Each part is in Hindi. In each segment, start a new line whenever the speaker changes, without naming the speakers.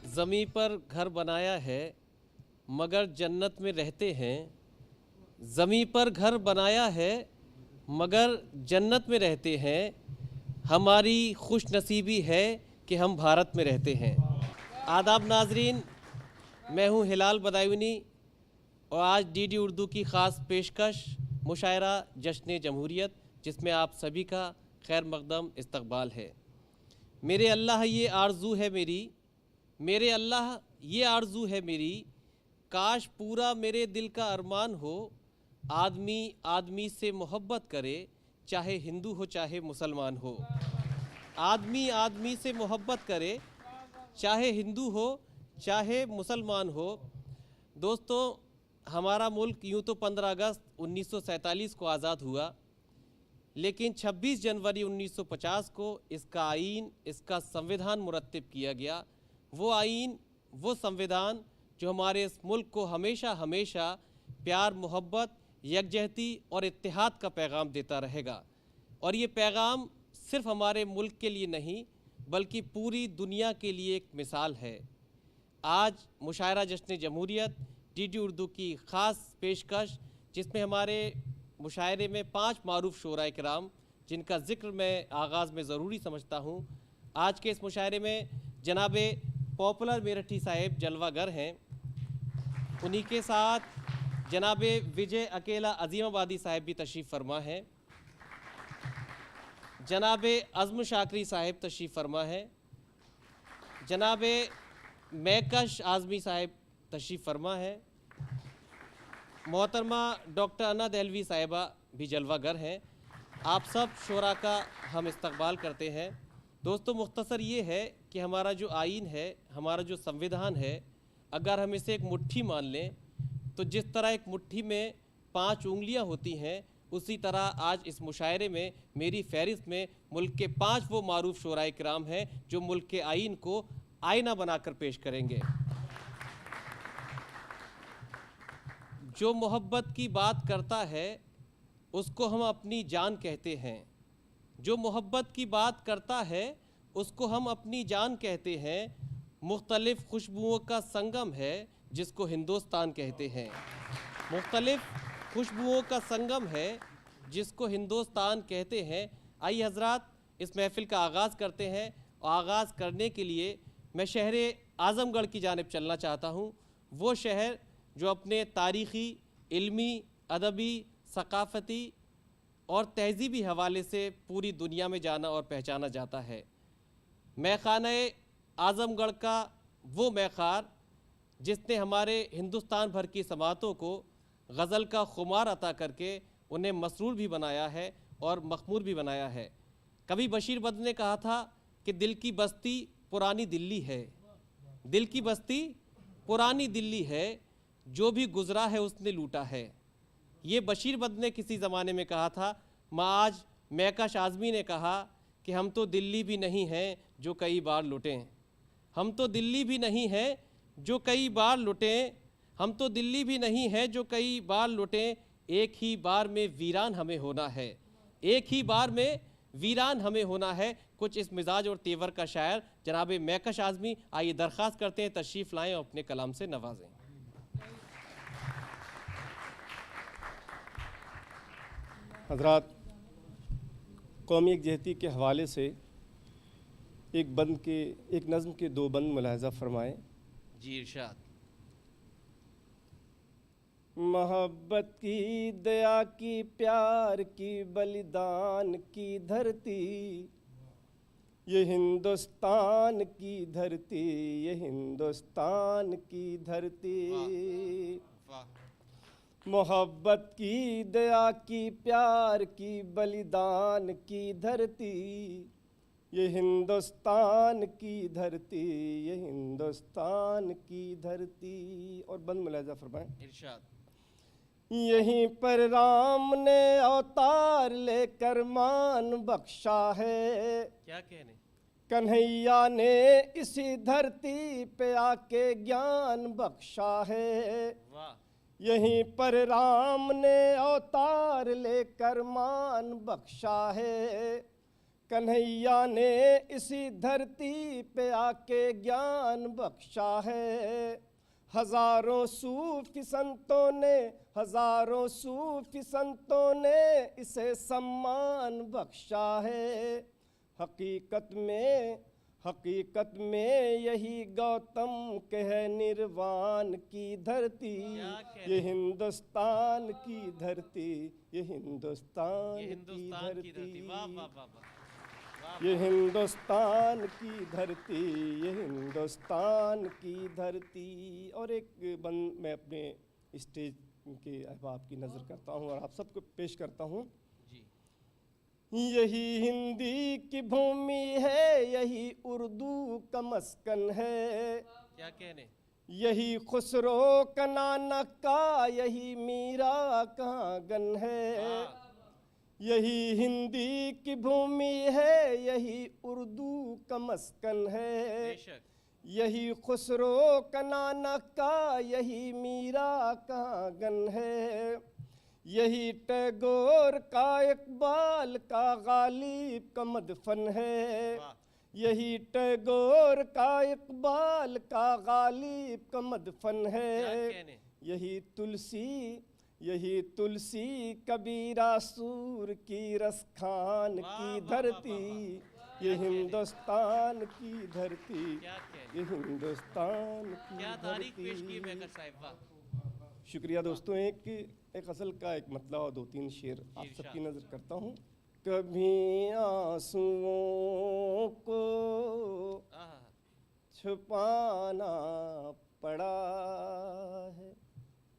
ज़मीं पर घर बनाया है मगर जन्नत में रहते हैं। ज़मीं पर घर बनाया है मगर जन्नत में रहते हैं। हमारी खुश नसीबी है कि हम भारत में रहते हैं। आदाब नाजरीन, मैं हूँ हिलाल बदायूनी और आज डीडी उर्दू की ख़ास पेशकश मुशायरा जश्न जमहूरियत, जिसमें आप सभी का खैर मक़दम इस्तकबाल है। मेरे अल्लाह ये आरज़ू है मेरी, मेरे अल्लाह ये आरज़ू है मेरी, काश पूरा मेरे दिल का अरमान हो। आदमी आदमी से मोहब्बत करे, चाहे हिंदू हो चाहे मुसलमान हो। आदमी आदमी से मोहब्बत करे, चाहे हिंदू हो चाहे मुसलमान हो। दोस्तों, हमारा मुल्क यूँ तो 15 अगस्त 1947 को आज़ाद हुआ, लेकिन 26 जनवरी 1950 को इसका आईन, इसका संविधान मुरत्तिब किया गया। वो आईन, वो संविधान जो हमारे इस मुल्क को हमेशा हमेशा प्यार, मोहब्बत, यकजहती और इत्तेहाद का पैगाम देता रहेगा। और ये पैगाम सिर्फ़ हमारे मुल्क के लिए नहीं बल्कि पूरी दुनिया के लिए एक मिसाल है। आज मुशायरा जश्न जमहूरियत डीडी उर्दू की ख़ास पेशकश, जिसमें हमारे मुशायरे में 5 मारूफ शोरा किराम, जिनका ज़िक्र मैं आगाज़ में ज़रूरी समझता हूँ। आज के इस मुशायरे में जनाब पॉपुलर मेरठी साहिब जलवागर हैं। उन्हीं के साथ जनाब विजय अकेला अजीमाबादी साहिब भी तशरीफ़ फरमा हैं। जनाब अज़्म शाकरी साहिब तशरीफ़ फरमा है। जनाब मैकश आज़मी साहिब तशरीफ़ फरमा है। मोहतरमा डॉक्टर अना दहलवी साहिबा भी जलवागर हैं। आप सब शोरा का हम इस्तकबाल करते हैं। दोस्तों, मुख्तसर ये है कि हमारा जो आईन है, हमारा जो संविधान है, अगर हम इसे एक मुट्ठी मान लें तो जिस तरह एक मुट्ठी में 5 उंगलियां होती हैं, उसी तरह आज इस मुशायरे में मेरी फहरिस्त में मुल्क के 5 वो मारूफ शोराए किराम हैं जो मुल्क के आईन को आईना बनाकर पेश करेंगे। जो मोहब्बत की बात करता है उसको हम अपनी जान कहते हैं। जो मोहब्बत की बात करता है उसको हम अपनी जान कहते हैं। मुख्तलिफ़ खुशबुओं का संगम है जिसको हिंदुस्तान कहते हैं। मुख्तलिफ़ खुशबुओं का संगम है जिसको हिंदुस्तान कहते हैं। आइए हज़रात, इस महफ़िल का आगाज़ करते हैं। और आगाज़ करने के लिए मैं शहर आज़मगढ़ की जानिब चलना चाहता हूँ। वो शहर जो अपने तारीख़ी, इल्मी, अदबी, सकाफ़ती और तहज़ीबी हवाले से पूरी दुनिया में जाना और पहचाना जाता है। मैखाना आज़मगढ़ का वो मैखार जिसने हमारे हिंदुस्तान भर की समातों को गज़ल का खुमार अता करके उन्हें मसरूर भी बनाया है और मखमूर भी बनाया है। कभी बशीर बद्र ने कहा था कि दिल की बस्ती पुरानी दिल्ली है, दिल की बस्ती पुरानी दिल्ली है, जो भी गुज़रा है उसने लूटा है। ये बशीर बद्र ने किसी ज़माने में कहा था। आज मैकश आज़मी ने कहा कि हम तो दिल्ली भी नहीं हैं जो कई बार लुटें। हम तो दिल्ली भी नहीं हैं जो कई बार लुटें। हम तो दिल्ली भी नहीं हैं जो कई बार लुटें। एक ही बार में वीरान हमें होना है, एक ही बार में वीरान हमें होना है। कुछ इस मिजाज और तेवर का शायर जनाब मैकश आज़मी, आइए दरख्वास्त करते हैं तशरीफ़ लाएँ और अपने कलाम से नवाजें।
हज़रात, कौमी यकजहती के हवाले से एक नज़्म के 2 बंद मुलाहज़ा फ़रमाएँ।
जी इरशाद।
मोहब्बत की, दया की, प्यार की, बलिदान की धरती, ये हिंदुस्तान की धरती, ये हिंदुस्तान की धरती, मोहब्बत की, दया की, प्यार की, बलिदान की धरती, ये हिंदुस्तान की धरती, ये हिंदुस्तान की धरती। और बंद मुलाहिजा फरमाएं।
इरशाद।
यहीं पर राम ने अवतार लेकर मान बख्शा है,
क्या कहने।
कन्हैया ने इसी धरती पे आके ज्ञान बख्शा है।
वाह।
यहीं पर राम ने अवतार लेकर मान बख्शा है, कन्हैया ने इसी धरती पे आके ज्ञान बख्शा है। हजारों सूफी संतों ने, हजारों सूफी संतों ने इसे सम्मान बख्शा है। हकीकत में यही गौतम के है निर्वाण की धरती, ये हिंदुस्तान की धरती, ये हिंदुस्तान की धरती,
वाह वाह वाह वाह।
ये हिंदुस्तान की धरती, ये हिंदुस्तान की धरती। और एक बंद मैं अपने स्टेज के अहबाब की नज़र करता हूँ और आप सबको पेश करता हूँ। यही हिंदी की भूमि है, यही उर्दू का मस्कन है,
क्या कहने।
यही खुसरो का नानक का, यही मीरा का आंगन है। यही हिंदी की भूमि है, यही उर्दू का मस्कन है, यही खुसरो का नानक का, यही मीरा का आंगन है। यही टैगोर का, इकबाल का, गालिब का मदफन है। यही टैगोर का, इकबाल का, गालिब का मदफन है। यही तुलसी कबीरा सूर की रसखान की धरती, ये हिंदुस्तान की धरती, ये हिंदुस्तान की धरती। शुक्रिया दोस्तों। एक असल का एक मतलब और 2-3 शेर आप सबकी नज़र करता हूँ। कभी आंसुओं को छुपाना पड़ा है,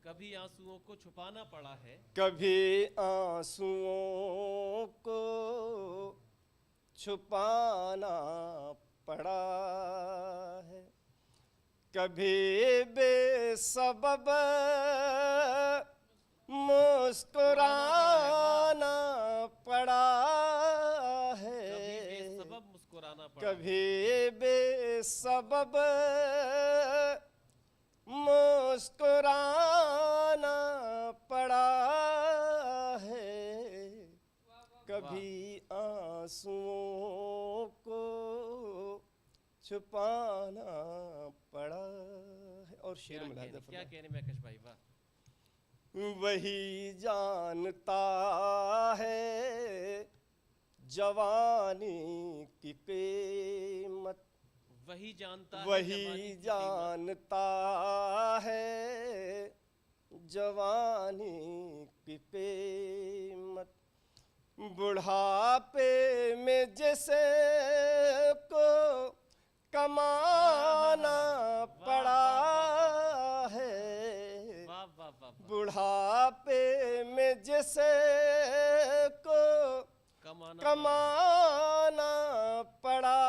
कभी आंसुओं को छुपाना पड़ा है,
कभी आंसुओं को छुपाना पड़ा है, कभी बेसबब मुस्कुराना पड़ा है, कभी बेसबब मुस्कुराना पड़ा है, कभी आंसुओं को छुपाना पड़ा है। और शेर मुलाहिजा
क्या कहने में कश भाई। वाह।
वही जानता है जवानी की कीमत,
वही जानता
है जवानी की कीमत, बुढ़ापे में जैसे को कमाना पड़ा है, बुढ़ापे में जैसे को कमाना पड़ा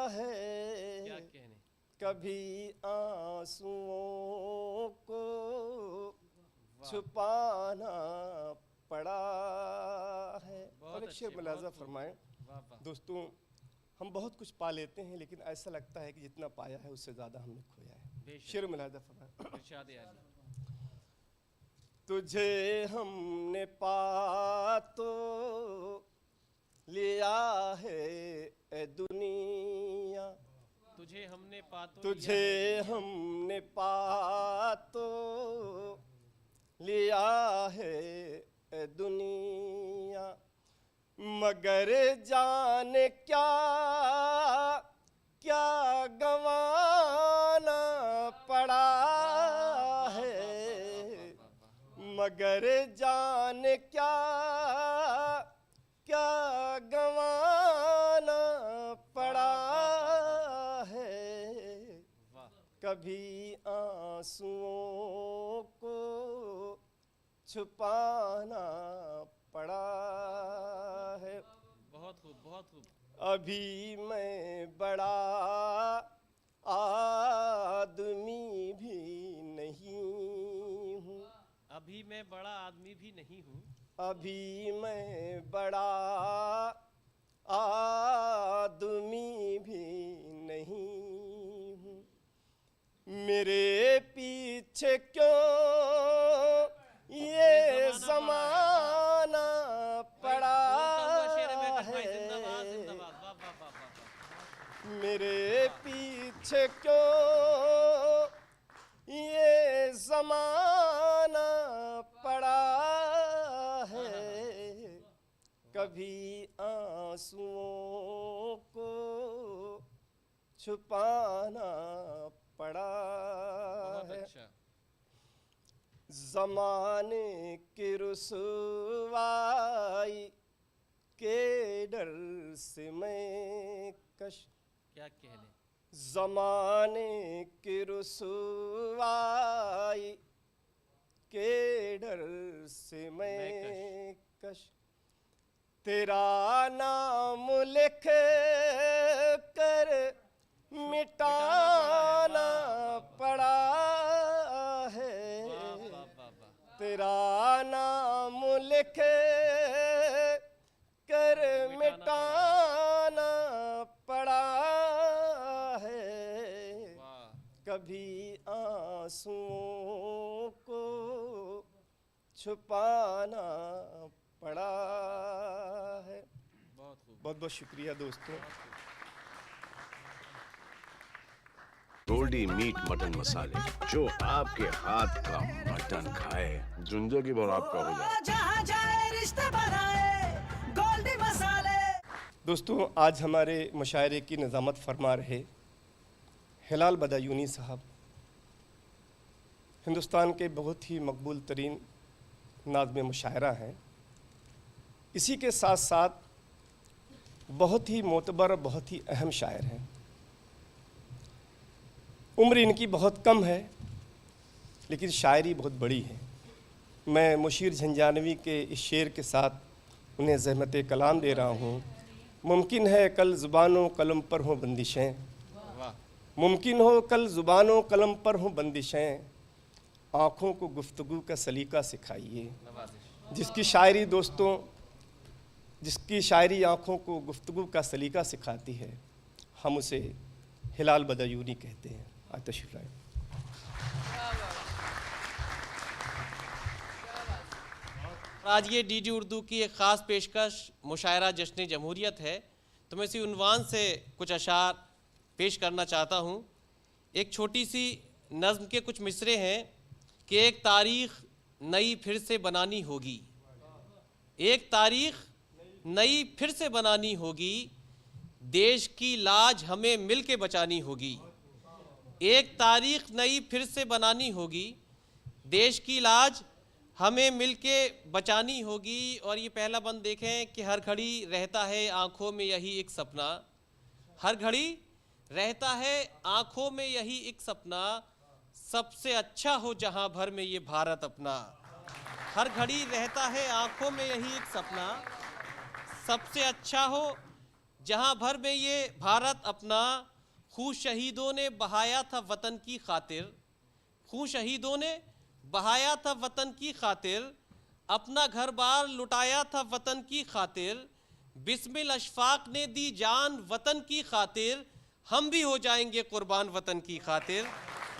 है, कभी आंसुओं को छुपाना पड़ा है। और एक शेर मुलाहिजा फरमाएं। दोस्तों, हम बहुत कुछ पा लेते हैं, लेकिन ऐसा लगता है कि जितना पाया है उससे ज़्यादा हमने खोया है। शेर मुलाहिजा फरमाएं। तुझे हमने पा तो लिया है ए दुनिया,
तुझे हमने पा तो
लिया है ए दुनिया, मगर जाने क्या क्या गंवाना पड़ा है, मगर जाने क्या क्या गंवाना कभी आंसुओं को छुपाना पड़ा है।
बहुत खूब, बहुत खूब।
अभी मैं बड़ा आदमी भी नहीं हूँ,
अभी मैं बड़ा आदमी भी नहीं हूँ,
अभी मैं बड़ा आदमी भी नहीं हूँ। मेरे पीछे क्यों ये ज़माना पड़ा है, मेरे पीछे क्यों ये ज़माना पड़ा है। कभी आंसुओं को छुपाना पड़ा है। ज़माने की रुसवाई के डर से मैं
क्या कह ले,
ज़माने की रुसवाई के डर से मैं तेरा नाम लिख कर मिटाना पड़ा है, तेरा नाम लिख कर मिटाना पड़ा है। कभी आंसुओं को छुपाना पड़ा है। बहुत बहुत शुक्रिया दोस्तों।
गोल्डी मीट मटन मसाले, जो आपके हाथ का मटन खाए जिंदगी भर आपका हो जाए। जहाँ जाए रिश्ते बनाए गोल्डी मसाले।
दोस्तों, आज हमारे मुशायरे की निज़ामत फरमा रहे हिलाल बदायूनी साहब, हिंदुस्तान के बहुत ही मकबूल तरीन नाज़्म मुशायरा हैं। इसी के साथ साथ बहुत ही मोतबर, बहुत ही अहम शायर हैं। उम्र इनकी बहुत कम है लेकिन शायरी बहुत बड़ी है। मैं मुशीर झंझानवी के इस शेर के साथ उन्हें ज़हमत कलाम दे रहा हूँ। मुमकिन है कल ज़ुबानों कलम पर हों बंदिशें, मुमकिन हो कल ज़ुबानों कलम पर हों बंदिशें, आँखों को गुफ्तगू का सलीका सिखाइए। जिसकी शायरी दोस्तों, जिसकी शायरी आँखों को गुफ्तगू का सलीका सिखाती है, हम उसे हिलाल बदायूनी कहते हैं। तशरीफ लाएं।
आज ये डीडी उर्दू की एक ख़ास पेशकश मुशायरा जश्न जमहूरियत है, तो मैं इसी उन्वान से कुछ अशार पेश करना चाहता हूँ। एक छोटी सी नज़्म के कुछ मिसरे हैं कि एक तारीख़ नई फिर से बनानी होगी, एक तारीख़ नई फिर से बनानी होगी, देश की लाज हमें मिल के बचानी होगी। एक तारीख़ नई फिर से बनानी होगी, देश की लाज हमें मिल के बचानी होगी। और ये पहला बंद देखें कि हर घड़ी रहता है आँखों में यही एक सपना, हर घड़ी रहता है आँखों में यही एक सपना, सबसे अच्छा हो जहाँ भर में ये भारत अपना। हर घड़ी रहता है आँखों में यही एक सपना, सबसे अच्छा हो जहाँ भर में ये भारत अपना। खून शहीदों ने बहाया था वतन की खातिर, खून शहीदों ने बहाया था वतन की खातिर, अपना घर बार लुटाया था वतन की खातिर, बिस्मिल अशफाक ने दी जान वतन की खातिर, हम भी हो जाएंगे कुर्बान वतन की खातिर,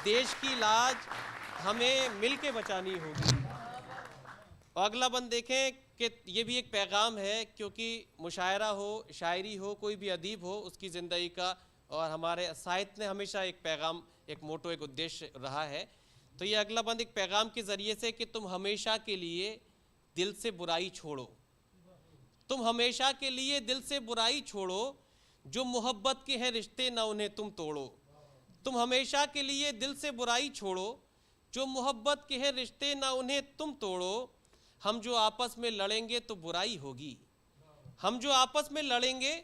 देश की लाज हमें मिल के बचानी होगी। और अगला बंद देखें कि ये भी एक पैगाम है, क्योंकि मुशायरा हो, शायरी हो, कोई भी अदीब हो, उसकी ज़िंदगी का और हमारे साहित्य ने हमेशा एक पैगाम, एक मोटो, एक उद्देश्य रहा है। तो ये अगला बंद एक पैगाम के ज़रिए से कि तुम हमेशा के लिए दिल से बुराई छोड़ो, तुम हमेशा के लिए दिल से बुराई छोड़ो, जो मोहब्बत के हैं रिश्ते ना उन्हें तुम तोड़ो। तुम हमेशा के लिए दिल से बुराई छोड़ो, जो मोहब्बत के हैं रिश्ते ना उन्हें तुम तोड़ो। हम जो आपस में लड़ेंगे तो बुराई होगी, हम जो आपस में लड़ेंगे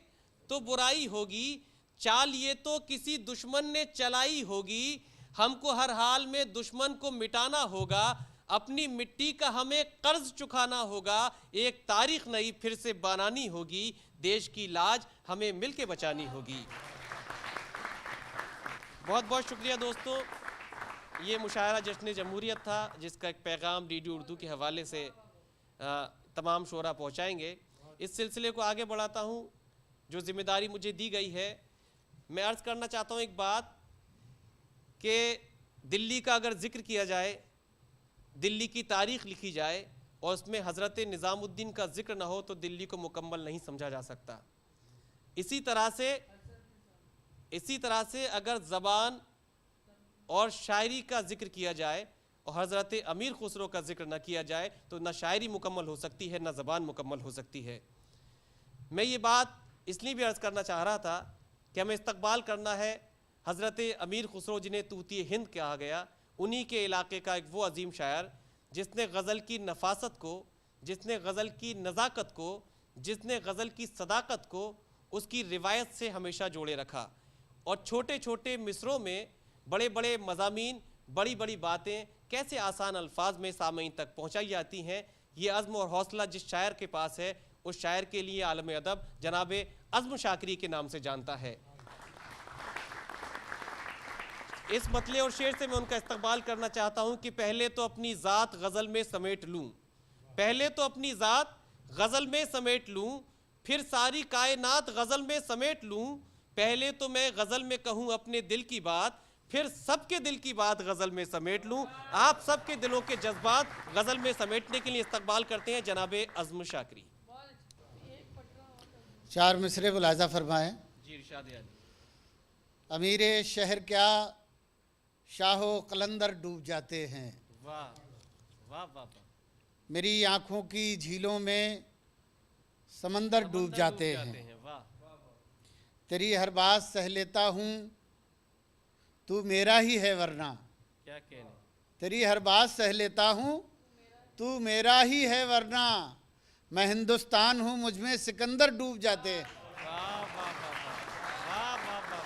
तो बुराई होगी, चाल ये तो किसी दुश्मन ने चलाई होगी, हमको हर हाल में दुश्मन को मिटाना होगा, अपनी मिट्टी का हमें कर्ज चुकाना होगा, एक तारीख नई फिर से बनानी होगी, देश की लाज हमें मिलके बचानी होगी। बहुत बहुत शुक्रिया दोस्तों। ये मुशायरा जश्न जमहूरियत था, जिसका एक पैगाम रेडियो उर्दू के हवाले से तमाम शोरा पहुँचाएँगे। इस सिलसिले को आगे बढ़ाता हूँ, जो जिम्मेदारी मुझे दी गई है। मैं अर्ज़ करना चाहता हूँ एक बात कि दिल्ली का अगर जिक्र किया जाए, दिल्ली की तारीख़ लिखी जाए और उसमें हज़रत निज़ामुद्दीन का जिक्र ना हो तो दिल्ली को मुकम्मल नहीं समझा जा सकता। इसी तरह से अगर ज़बान और शायरी का जिक्र किया जाए और हज़रत अमीर खुसरो का जिक्र ना किया जाए तो ना शायरी मुकम्मल हो सकती है, ना ज़बान मुकम्मल हो सकती है। मैं ये बात इसलिए भी अर्ज़ करना चाह रहा था कि हमें इस्तकबाल करना है हज़रत अमीर खुसरो, जिन्हें तूती हिंद कहा गया, उन्हीं के इलाके का एक वो अजीम शायर जिसने गज़ल की नफासत को, जिसने गज़ल की नज़ाकत को, जिसने गज़ल की सदाकत को उसकी रिवायत से हमेशा जोड़े रखा और छोटे छोटे मिसरों में बड़े बड़े मज़ामीन, बड़ी बड़ी बातें कैसे आसान अल्फाज में सामईन तक पहुँचाई जाती हैं। ये अज़्म और हौसला जिस शायर के पास है, उस शायर के लिए आलम अदब जनाब अज़्म शाकिरी के नाम से जानता है। इस मतले और शेर से मैं उनका इस्तकबाल करना चाहता हूँ कि पहले तो अपनी ज़ात गज़ल में समेट लूँ, पहले तो अपनी ज़ात गज़ल में समेट लूँ, फिर सारी कायनात गज़ल में समेट लूँ। पहले तो मैं गज़ल में कहूँ अपने दिल की बात, फिर सबके दिल की बात गज़ल में समेट लूँ। आप सबके दिलों के जज्बात गज़ल में समेटने के लिए इस्तकबाल करते हैं जनाब अज़्म शाकिरी।
4 मिसरे मुलाज़ा फरमाएं।
जी इरशाद अली।
अमीरे शहर क्या शाहो कलंदर डूब जाते हैं,
वाह वाह वाह वाह।
मेरी आँखों की झीलों में समंदर डूब जाते हैं।
वाह।
तेरी हर बात सह लेता हूँ, तू मेरा ही है वरना।
क्या कहने।
तेरी हर बात सह लेता हूँ, तू मेरा ही है वरना। मैं हिंदुस्तान हूँ, मुझ में सिकंदर डूब जाते हैं।
वाह वाह वाह वाह वाह वाह वाह।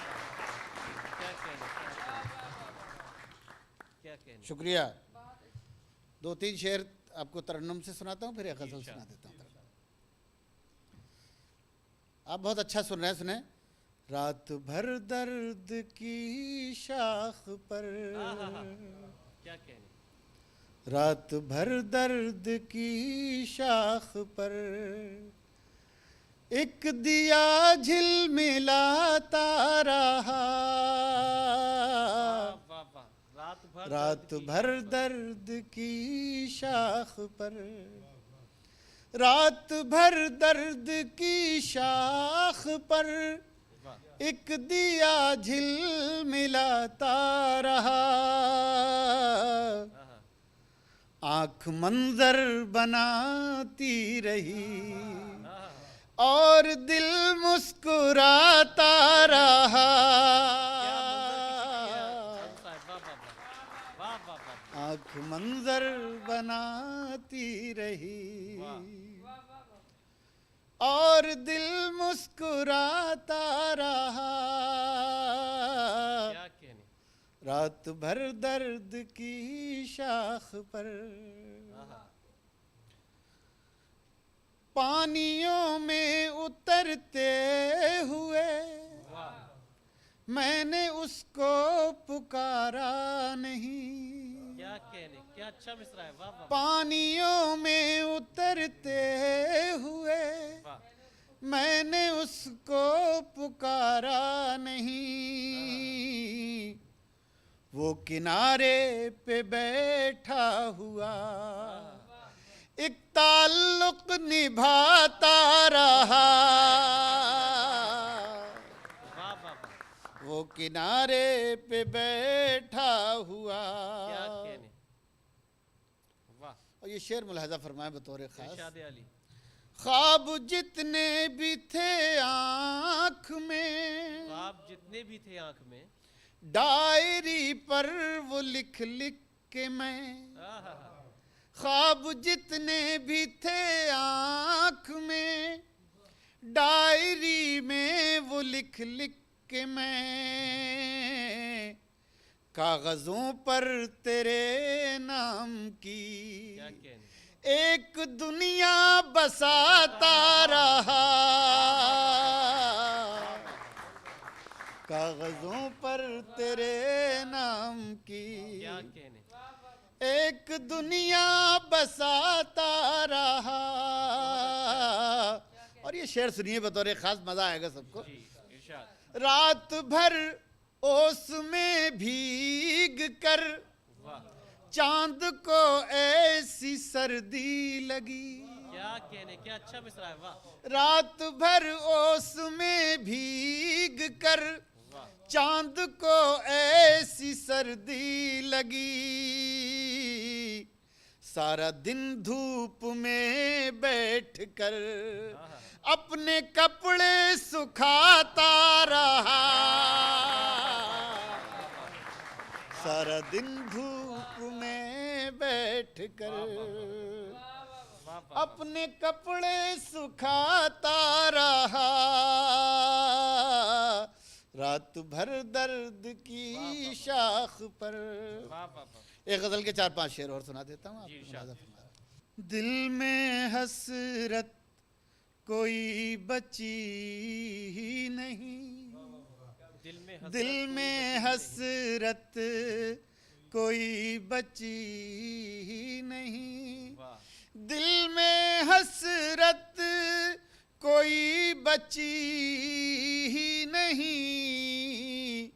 क्या कहने, क्या कहने।
शुक्रिया। 2-3 शेर आपको तरन्नुम से सुनाता हूँ, फिर एक गज़ल सुना देता हूँ। आप बहुत अच्छा सुन रहे हैं, सुने। रात भर दर्द की शाख पर,
क्या कहने।
रात भर दर्द की शाख पर एक दिया झिलमिलाता रहा। रात भर दर्द की शाख पर, रात भर दर्द की शाख पर एक दिया झिलमिलाता रहा। आँख मंजर बनाती रही और दिल मुस्कुराता रहा। आँख मंजर बनाती रही और दिल मुस्कुराता रहा। रात भर दर्द की शाख पर पानियों में उतरते हुए मैंने उसको पुकारा नहीं।
क्या कहने, क्या अच्छा मिसरा है। वाह वाह।
पानियों में उतरते हुए मैंने उसको पुकारा नहीं। वो किनारे पे बैठा हुआ एक ताल्लुक निभाता रहा। वो किनारे पे बैठा हुआ।
क्या कहने। वाह।
और ये शेर मुलाहजा फरमाए बतौर खास।
इरशाद अली।
ख्वाब जितने भी थे आँख में,
ख्वाब जितने भी थे आँख में,
डायरी पर वो लिख लिख के मैं। ख्वाब जितने भी थे आँख में, डायरी में वो लिख लिख के मैं कागजों पर तेरे नाम की
क्या कहने,
एक दुनिया बसाता रहा, कागजों पर तेरे नाम की
क्या कहने,
एक दुनिया बसाता रहा। और ये शेर सुनिए बतौर खास, मजा आएगा सबको।
जी इरशाद,
रात भर ओस में भीग कर
वाह,
चांद को ऐसी सर्दी लगी,
क्या कहने, क्या अच्छा मिसरा है, वाह
रात भर ओस में भीग कर
वाह,
चांद को ऐसी सर्दी लगी, सारा दिन धूप में बैठ कर अपने कपड़े सुखाता रहा, सारा दिन धूप में बैठ कर अपने कपड़े सुखाता रहा, रात भर दर्द की शाख पर।
वाह वाह वाह,
एक गजल के 4-5 शेर और सुना देता हूँ
जी,
आपको।
इरशाद।
दिल में हसरत कोई बची ही नहीं,
दिल में हसरत,
दिल में हसरत कोई बची ही नहीं,
वाह,
दिल में हसरत कोई बची ही नहीं,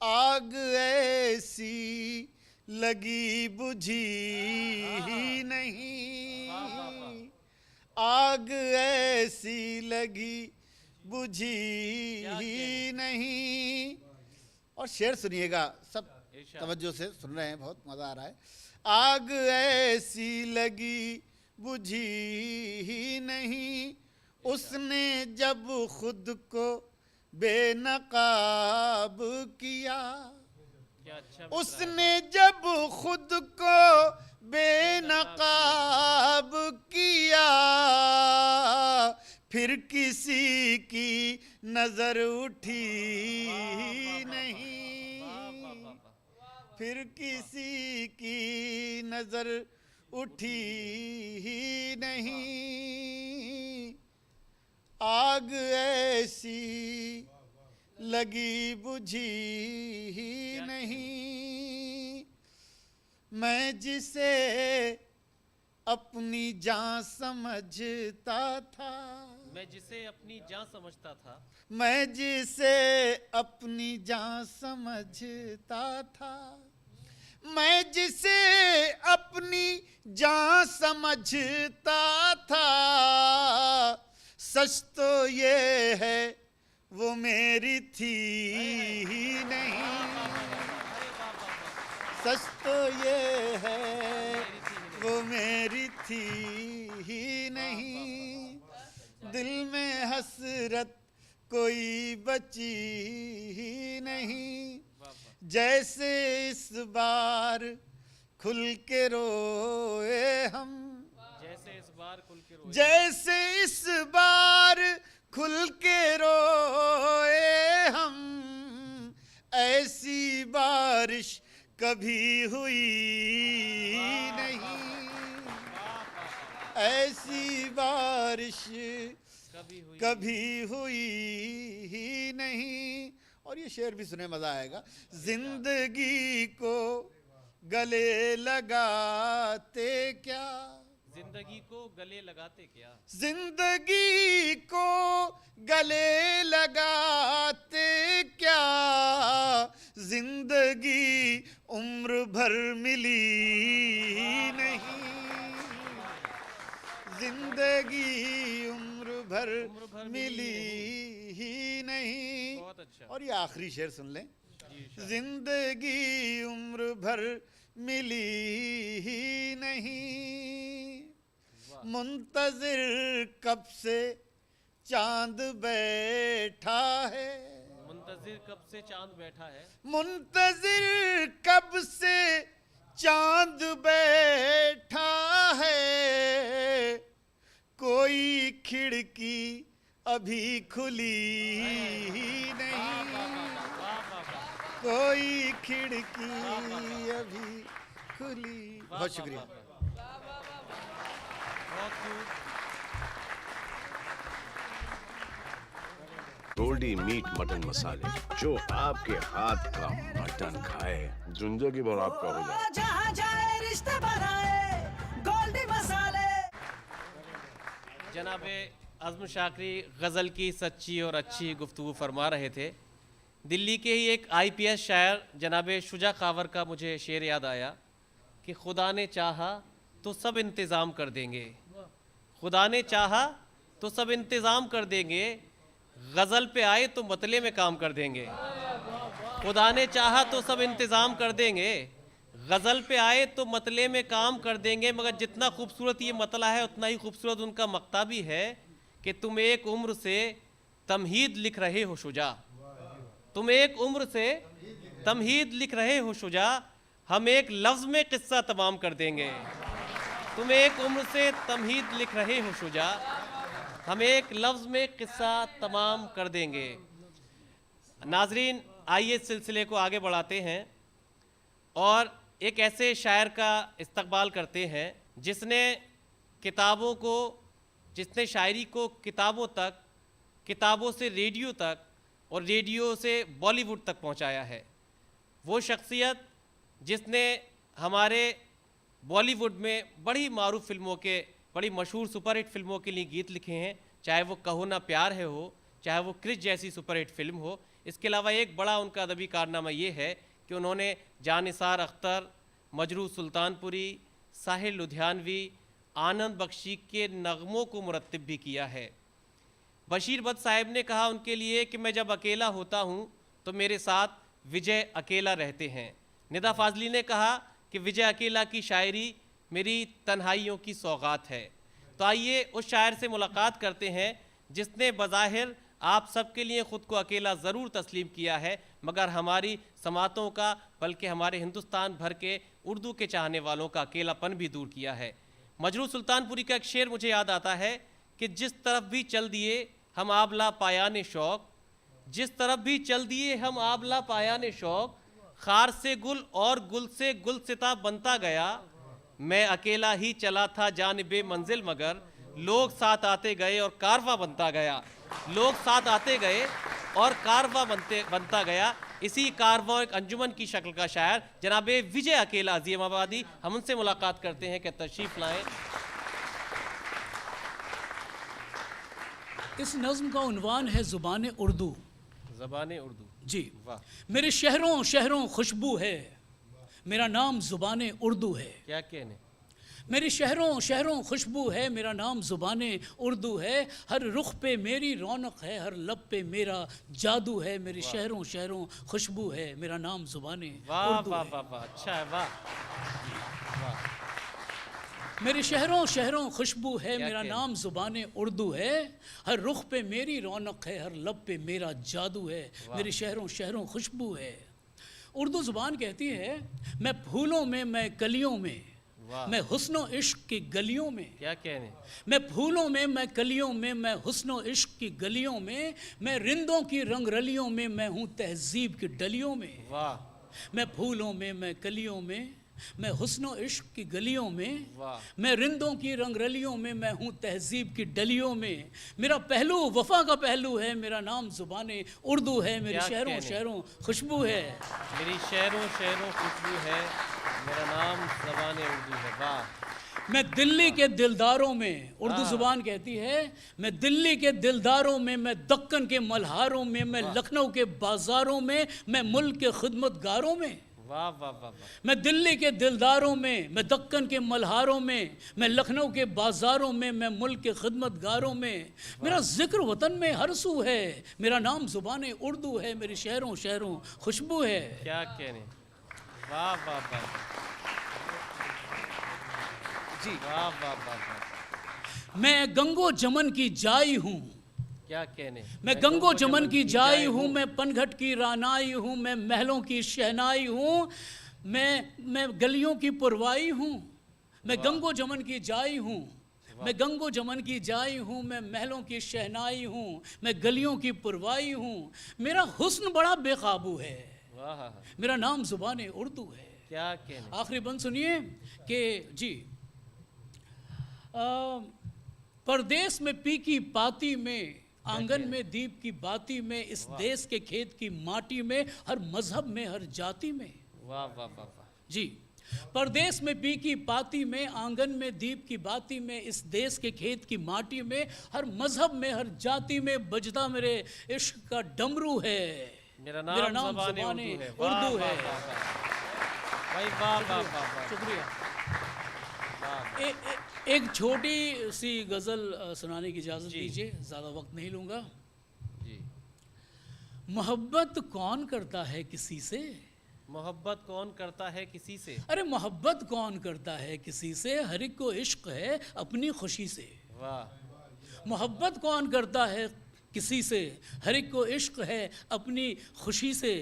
आग ऐसी लगी बुझी ही नहीं, आग ऐसी लगी बुझी ही नहीं। और शेर सुनिएगा सब
इरशाद,
तवज्जो से सुन रहे हैं, बहुत मजा आ रहा है। आग ऐसी लगी बुझी ही नहीं, उसने जब खुद को बेनकाब किया,
क्या अच्छा मिसरा है,
उसने जब खुद को बेनकाब किया, फिर किसी की नजर उठी नहीं, फिर किसी की नजर उठी ही नहीं, आग ऐसी लगी बुझी ही नहीं, मैं जिसे अपनी जान समझता था,
मैं जिसे अपनी जान समझता था,
मैं जिसे अपनी जान समझता था, मैं जिसे अपनी जान समझता था, सच तो ये है वो मेरी थी ही नहीं, सच तो ये है वो मेरी थी ही नहीं, दिल में हसरत कोई बची ही नहीं, जैसे इस बार खुल के रोए हम,
जैसे इस बार खुल के रोए,
जैसे इस बार खुल के रोए हम, ऐसी बारिश कभी हुई नहीं, ऐसी बारिश कभी हुई ही नहीं। और ये शेर भी सुने मजा आएगा। जिंदगी को गले लगाते क्या,
जिंदगी को गले लगाते क्या,
जिंदगी को गले लगाते क्या, जिंदगी उम्र भर मिली नहीं, जिंदगी उम्र भर मिली ही नहीं।
बहुत अच्छा,
और ये आखिरी शेर सुन लें।
जी इरशाद,
जिंदगी उम्र भर मिली ही नहीं, मुंतजिर कब से चांद बैठा है,
मुंतजिर कब से चांद बैठा है,
मुंतजिर कब से चांद बैठा है, कोई खिड़की अभी खुली ही नहीं, कोई खिड़की अभी खुली। बहुत शुक्रिया।
गोल्डी मीट मटन मसाले, जो आपके हाथ का मटन खाए जिंदगी भर आपका हो जाए।
जहाँ जाए रिश्ते बनाए गोल्डी मसाले।
जनाब आज़म शाकरी गज़ल की सच्ची और अच्छी गुफ्तगू फरमा रहे थे। दिल्ली के ही एक IPS शायर जनाब शुजा कावर का मुझे शेर याद आया कि खुदा ने चाहा तो सब इंतज़ाम कर देंगे, खुदा ने चाहा तो सब इंतज़ाम कर देंगे, गज़ल पे आए तो मतले में काम कर देंगे। खुदा ने चाहा तो सब इंतज़ाम कर देंगे, गज़ल पे आए तो मतले में काम कर देंगे। मगर जितना खूबसूरत ये मतला है उतना ही खूबसूरत उनका मक्ता भी है कि तुम एक उम्र से तमहीद लिख रहे हो शुजा, तुम एक उम्र से तमहीद लिख रहे हो शुजा, हम एक लफ्ज़ में किस्सा तमाम कर देंगे। तुम एक उम्र से तमहीद लिख रहे हो शुजा, हम एक लफ्ज़ में किस्सा तमाम कर देंगे। नाजरीन, आइए इस सिलसिले को आगे बढ़ाते हैं और एक ऐसे शायर का इस्तकबाल करते हैं जिसने किताबों को, जिसने शायरी को किताबों तक, किताबों से रेडियो तक और रेडियो से बॉलीवुड तक पहुंचाया है। वो शख्सियत जिसने हमारे बॉलीवुड में बड़ी मारूफ फिल्मों के, बड़ी मशहूर सुपरहिट फिल्मों के लिए गीत लिखे हैं, चाहे वो कहो ना प्यार है हो, चाहे वो क्रिश जैसी सुपरहिट फिल्म हो। इसके अलावा एक बड़ा उनका अदबी कारनामा ये है कि उन्होंने जानिसार अख्तर, मजरू सुल्तानपुरी, साहिल लुधियानवी, आनंद बख्शी के नगमों को मुरत्तिब भी किया है। बशीर बट साहब ने कहा उनके लिए कि मैं जब अकेला होता हूँ तो मेरे साथ विजय अकेला रहते हैं। निदा फाजली ने कहा कि विजय अकेला की शायरी मेरी तन्हाइयों की सौगात है। तो आइए उस शायर से मुलाकात करते हैं जिसने बज़ाहिर आप सबके लिए ख़ुद को अकेला ज़रूर तस्लीम किया है, मगर हमारी समातों का, बल्कि हमारे हिंदुस्तान भर के उर्दू के चाहने वालों का अकेलापन भी दूर किया है। मजरू सुल्तानपुरी का एक शेर मुझे याद आता है कि जिस तरफ भी चल दिए हम आबला पायान शौक़, जिस तरफ भी चल दिए हम आबला पायान शौक़, खार से गुल और गुल से गुलसिता बनता गया, मैं अकेला ही चला था जानिबे मंजिल मगर लोग साथ आते गए और कारवा बनता गया, लोग साथ आते गए और कारवा बनता गया। इसी कारवा एक अंजुमन की शक्ल का शायर जनाब विजय अकेला अज़ीमाबादी, हम उनसे मुलाकात करते हैं कि तशरीफ़ लाएं।
इस नज़्म का उन्वान है ज़ुबान उर्दू।
ज़बान उर्दू
जी।
वाह,
मेरे शहरों शहरों खुशबू है, मेरा नाम ज़ुबान उर्दू है।
क्या कहने।
मेरी शहरों शहरों खुशबू है, मेरा नाम ज़ुबान उर्दू है, हर रुख पे मेरी रौनक है, हर लब पे मेरा जादू है। मेरी शहरों शहरों खुशबू है, मेरा नाम ज़ुबान
वाह
उर्दू
वाह
है।
वाह वाह, अच्छा है, वाह वाह।
मेरे शहरों शहरों खुशबू है,
क्या
मेरा
कहने।
नाम ज़ुबान उर्दू है, हर रुख पे मेरी रौनक है, हर लब पे मेरा जादू है। मेरी शहरों शहरों खुशबू है। उर्दू ज़ुबान कहती है, मैं फूलों में, मैं कलियों में,
वाह।
मैं हुस्नो इश्क की गलियों में,
क्या कहने।
मैं फूलों में, मैं कलियों में, मैं हुस्नो इश्क की गलियों में, मैं रिंदों की रंगरलियों में, मैं हूँ तहजीब की डलियों में।
वाह
मैं फूलों में, मैं कलियों में, मैं हुस्नो इश्क की गलियों में,
वाह।
मैं रिंदों की रंगरलियों में, मैं हूँ तहजीब की डलियों में। मेरा पहलू वफ़ा का पहलू है, मेरा नाम ज़ुबान उर्दू है। मेरे
क्या
शहरों
कहने।
शहरों खुशबू है।
मेरी शहरों शहरों खुशबू है, मेरा नाम ज़बान उर्दू है। वाह।
मैं दिल्ली के दिलदारों में, उर्दू
हाँ।
ज़ुबान कहती है, मैं दिल्ली के दिलदारों में, मैं दक्कन के मल्हारों में, मैं लखनऊ के बाज़ारों में, मैं मुल्क के खिदमतगारों में।
वाह वाह वाह वाह।
मैं दिल्ली के दिलदारों में, मैं दक्कन के मल्हारों में, मैं लखनऊ के बाज़ारों में, मैं मुल्क के खिदमतगारों में। मेरा ज़िक्र वतन में हर सू है, मेरा नाम ज़ुबान उर्दू है। मेरी शहरों शहरों खुशबू है।
क्या कहने। वाह वाह वाह
जी।
वाह वाह वाह वाह।
मैं गंगो जमन की जाई हूँ,
क्या कहने।
मैं गंगो जमन की जाई हूँ, मैं पनघट की रानाई हूँ, मैं महलों की शहनाई हूँ, मैं गलियों की पुरवाई हूँ। मैं गंगो जमन की जाई हूँ, मैं गंगो जमन की जाई हूँ, मैं महलों की शहनाई हूँ, मैं गलियों की पुरवाई हूँ। मेरा हुस्न बड़ा बेकाबू है,
वाह हाँ, हाँ।
मेरा नाम ज़ुबान उर्दू है।
क्या कहने।
आखिरी बंद सुनिए कि जी परदेश में पी की पाती में, आंगन में दीप की बाती में, इस देश के खेत की माटी में, हर मजहब में, हर जाति में।
वाह वाह वाह वाह।
जी, परदेश में पी की पाती में, आंगन में दीप की बाती में, इस देश के खेत की माटी में, हर मजहब में, हर जाति में बजदा मेरे इश्क का डमरू है।
मेरा नाम ज़बान
उर्दू है।
भाई वाह वाह वाह।
शुक्रिया। एक छोटी सी गज़ल सुनाने की इजाज़त दीजिए, ज़्यादा वक्त नहीं लूँगा।
जी।
मोहब्बत कौन करता है किसी से?
मोहब्बत कौन करता है किसी से?
अरे मोहब्बत कौन करता है किसी से, हर एक को इश्क है अपनी खुशी से।
वाह।
मोहब्बत कौन करता है किसी से, हर एक को इश्क है अपनी खुशी से।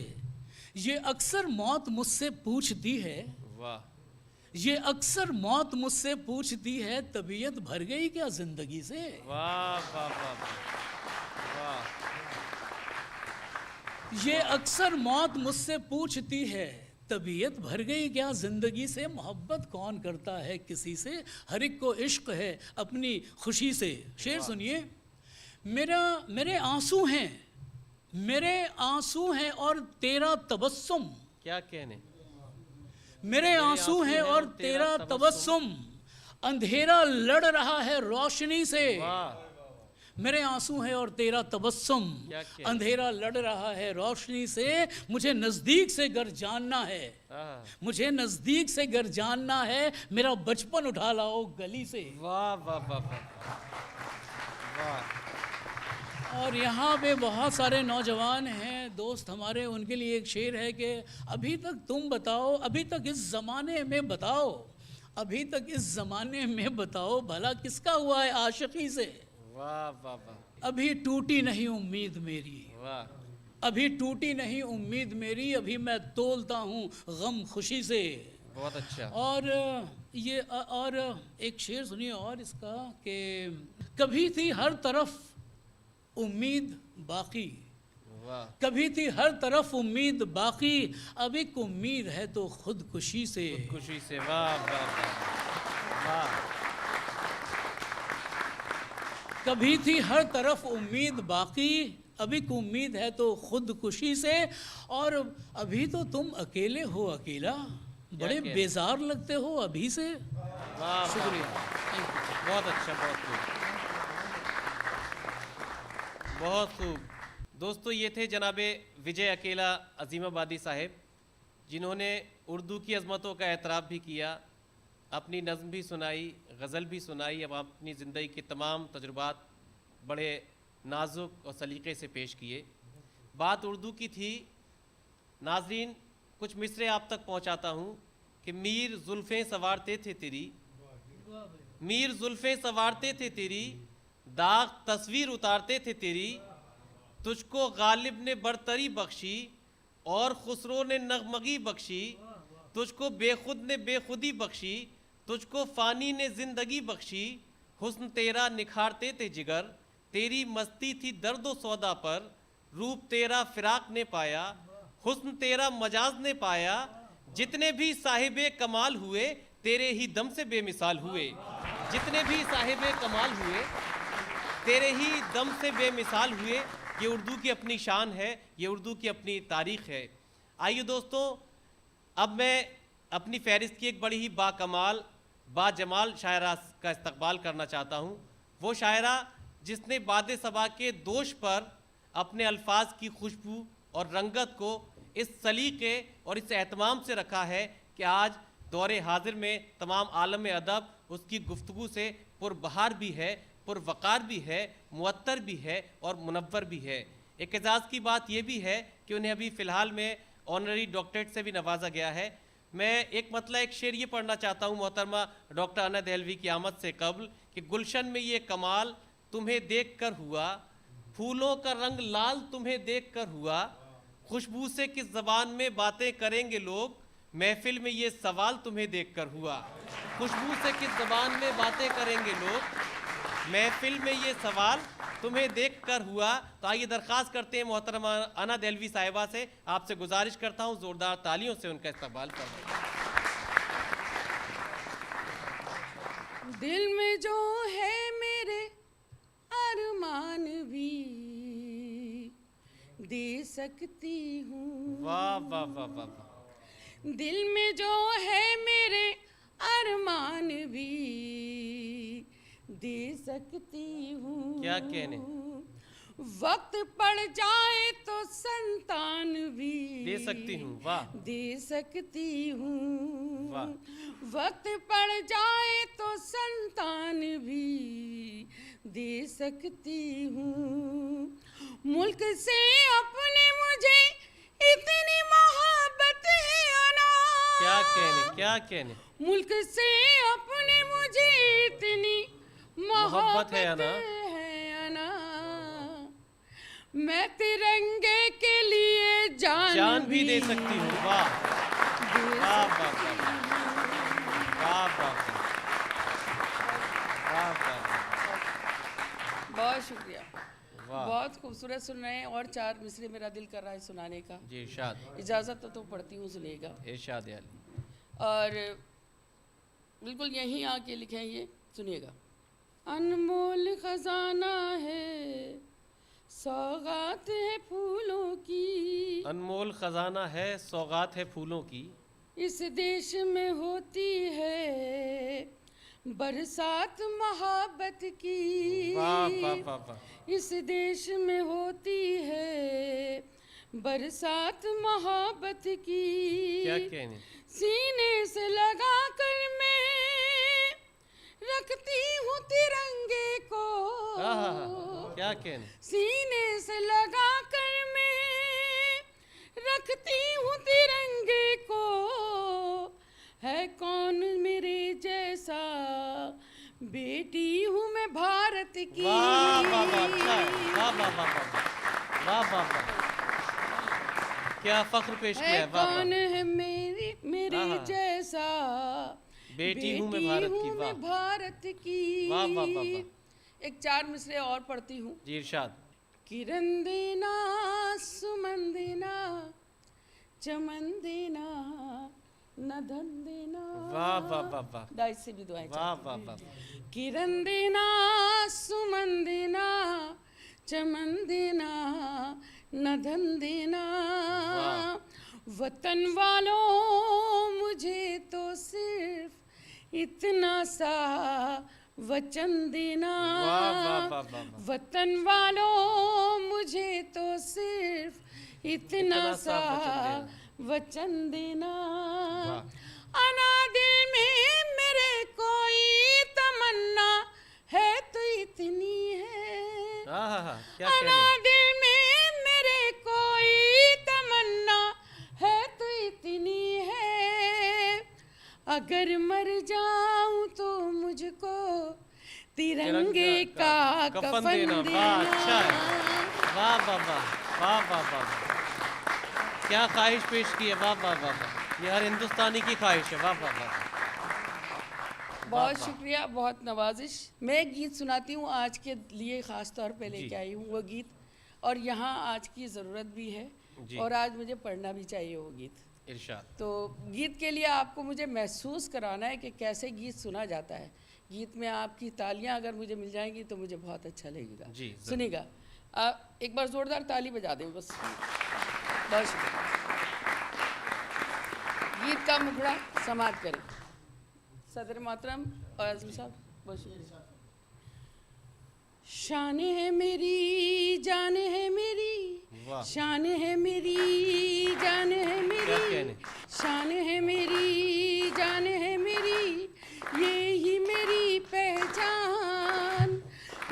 ये अक्सर मौत मुझसे पूछती है,
वाह।
ये अक्सर मौत मुझसे पूछती है, तबीयत भर गई क्या जिंदगी से?
वाह वाह वाह वाह।
ये अक्सर मौत मुझसे पूछती है, तबीयत भर गई क्या जिंदगी से। मोहब्बत कौन करता है किसी से, हर एक को इश्क है अपनी खुशी से। शेर सुनिए। मेरे आंसू हैं, मेरे आंसू हैं और तेरा तबस्सुम।
क्या कहने।
मेरे आंसू हैं और तेरा तबस्सुम, अंधेरा लड़ रहा है रोशनी से।
वाह।
मेरे आंसू हैं और तेरा तबस्सुम,
क्या कहने।
अंधेरा लड़ रहा है रोशनी से। मुझे नज़दीक से घर जानना है, मुझे नज़दीक से घर जानना है, मेरा बचपन उठा लाओ गली से।
वाह वाह वाह वाह वाह।
और यहाँ पे बहुत सारे नौजवान हैं दोस्त हमारे, उनके लिए एक शेर है कि अभी तक तुम बताओ, अभी तक इस ज़माने में बताओ, अभी तक इस ज़माने में बताओ, भला किसका हुआ है आशिकी से।
वाह वाह वाह।
अभी टूटी नहीं उम्मीद मेरी,
वाह।
अभी टूटी नहीं उम्मीद मेरी, अभी मैं तोलता हूँ गम खुशी से।
बहुत अच्छा।
और एक शेर सुनिए और इसका कि कभी थी हर तरफ उम्मीद बाकी,
वाह।
कभी थी हर तरफ उम्मीद बाकी, अब एक उम्मीद है तो खुदकुशी से।
खुशी से। वाह वाह वाह वाह।
कभी थी हर तरफ उम्मीद बाकी, अब एक उम्मीद है तो खुदकुशी से। और अभी तो तुम अकेले हो अकेला, बड़े बेजार लगते हो अभी से।
वाह।
शुक्रिया।
बहुत अच्छा, बहुत खूब, बहुत खूब। दोस्तों ये थे जनाबे विजय अकेला अजीमाबादी साहिब, जिन्होंने उर्दू की अज़मतों का एतराफ़ भी किया, अपनी नज़्म भी सुनाई, गज़ल भी सुनाई। अब अपनी ज़िंदगी के तमाम तजुर्बात बड़े नाजुक और सलीक़े से पेश किए। बात उर्दू की थी। नाज़रीन कुछ मिसरे आप तक पहुँचाता हूँ कि मीर जुल्फ़ें संवारते थे तेरी, मीर जुल्फ़ें संवारते थे तेरी, दाग तस्वीर उतारते थे तेरी, तुझको गालिब ने बरतरी बख्शी और खुसरो ने नगमगी बख्शी, तुझको बेखुद ने बेखुदी बख्शी, तुझको फ़ानी ने ज़िंदगी बख्शी। हुस्न तेरा निखारते थे जिगर, तेरी मस्ती थी दर्दो सौदा पर, रूप तेरा फ़िराक ने पाया, हुस्न तेरा मजाज ने पाया। जितने भी साहिबे कमाल हुए तेरे ही दम से बेमिसाल हुए, जितने भी साहिबे कमाल हुए तेरे ही दम से बेमिसाल हुए। ये उर्दू की अपनी शान है, ये उर्दू की अपनी तारीख़ है। आइए दोस्तों, अब मैं अपनी फ़हरिस्त की एक बड़ी ही बाकमाल बाजमाल शायरा का इस्तकबाल करना चाहता हूँ। वो शायरा जिसने बादे सबा के दोष पर अपने अल्फाज की खुशबू और रंगत को इस सलीक़े और इस एहतमाम से रखा है कि आज दौरे हाजिर में तमाम आलम अदब उसकी गुफ्तगू से पुरबहार भी है, पुरवकार भी है, मुअत्तर भी है और मुनव्वर भी है। एक एजाज़ की बात यह भी है कि उन्हें अभी फ़िलहाल में ऑनरी डॉक्टरेट से भी नवाजा गया है। मैं एक मतलब एक शेर ये पढ़ना चाहता हूँ मोहतरमा डॉक्टर अना दहलवी की आमद से कबल कि गुलशन में ये कमाल तुम्हें देख कर हुआ, फूलों का रंग लाल तुम्हें देख कर हुआ, खुशबू से किस ज़बान में बातें करेंगे लोग, महफिल में ये सवाल तुम्हें देख कर हुआ। खुशबू से किस ज़बान में बातें करेंगे लोग, महफिल में ये सवाल तुम्हें देखकर हुआ। तो आइए दरख्वास्त करते हैं मोहतरमा अना देलवी साहिबा से, आपसे गुजारिश करता हूँ जोरदार तालियों से उनका इस्तकबाल करें।
दिल में जो है मेरे अरमान भी दे सकती हूँ।
वाह वाह वाह वाह वाह।
दिल में जो है मेरे अरमान भी दे सकती हूँ।
क्या कहने।
वक्त पड़ जाए तो संतान भी
दे सकती हूँ। वाह
दे सकती हूँ।
वाह।
वक्त पड़ जाए तो संतान भी दे सकती हूँ। मुल्क से अपने मुझे इतनी मोहब्बत है अना।
क्या कहने, क्या कहने।
मुल्क से अपने मुझे इतनी मोहब्बत है अना। मैं तिरंगे के लिए जान
भी दे सकती हूँ। वाह वाह वाह वाह वाह वाह वाह।
बहुत शुक्रिया।
वाह।
बहुत खूबसूरत सुन रहे हैं और 4 मिसरे मेरा दिल कर रहा है सुनाने का।
जी इरशाद।
इजाज़त तो पढ़ती हूँ, सुनिएगा।
इरशाद या अली।
और बिल्कुल यहीं आके लिखे हैं ये, सुनिएगा। अनमोल खजाना है, सौगात है फूलों की।
अनमोल खजाना है, सौगात है फूलों की।
इस देश में होती है बरसात मोहब्बत की।
वाह वाह वाह वाह।
इस देश में होती है बरसात मोहब्बत की।
क्या कहने।
सीने से लगा कर मैं रखती हूँ तिरंगे को।
क्या कहने।
सीने से लगा कर मैं रखती हूँ तिरंगे को। है कौन मेरे जैसा, बेटी हूँ मैं भारत की।
वाह वाह वाह। अच्छा है। वाह वाह वाह वाह वाह वाह वाह। क्या फख्र पेश किया है। वाह
कौन है मेरे जैसा,
बेटी हूँ मैं भारत की। वाह
भारत की।
वाह वाह वाह वाह।
एक 4 मिसरे और पढ़ती हूँ।
जी इरशाद।
किरण देना, सुमन देना, चमन देना, न धन देना।
वाह वाह वाह वाह।
दाई से भी दुआएं
वाह वाह वाह।
किरण देना, सुमन देना, चमन देना, न धन देना। वतन वालों मुझे तो सिर्फ इतना सा वचन देना।
वाह वाह वाह वाह।
वतन वालों मुझे तो सिर्फ इतना सा वचन देना। अना दिल में मेरे कोई तमन्ना है तो इतनी है।
क्या
अना
कहने।
दिल में मेरे कोई तमन्ना है तो इतनी है। अगर मर जाऊं तो मुझको तिरंगे का कफन देना।
वाह अच्छा है। वाह वाह वाह वाह वाह वाह। क्या ख्वाहिश पेश की है। वाह वाह वाह वाह। ये हर हिंदुस्तानी की ख्वाहिश है। वाह वाह वाह।
बहुत शुक्रिया, बहुत नवाजिश। मैं एक गीत सुनाती हूँ आज के लिए, ख़ास तौर पे लेके आई हूँ वो गीत। और यहाँ आज की ज़रूरत भी है और आज मुझे पढ़ना भी चाहिए वो गीत।
इरशाद।
तो गीत के लिए आपको मुझे महसूस कराना है कि कैसे गीत सुना जाता है। गीत में आपकी तालियां अगर मुझे मिल जाएंगी तो मुझे बहुत अच्छा लगेगा।
जी
सुनिएगा। एक बार ज़ोरदार ताली बजा दें बस। बहुत शुक्रिया। गीत का मुखड़ा समाप्त करें। सदर मोहतरम और आज़म साहब, बहुत शुक्रिया। शान है मेरी, जान है मेरी, शान है मेरी, जान है मेरी, शान है मेरी, जान है मेरी, ये ही मेरी पहचान।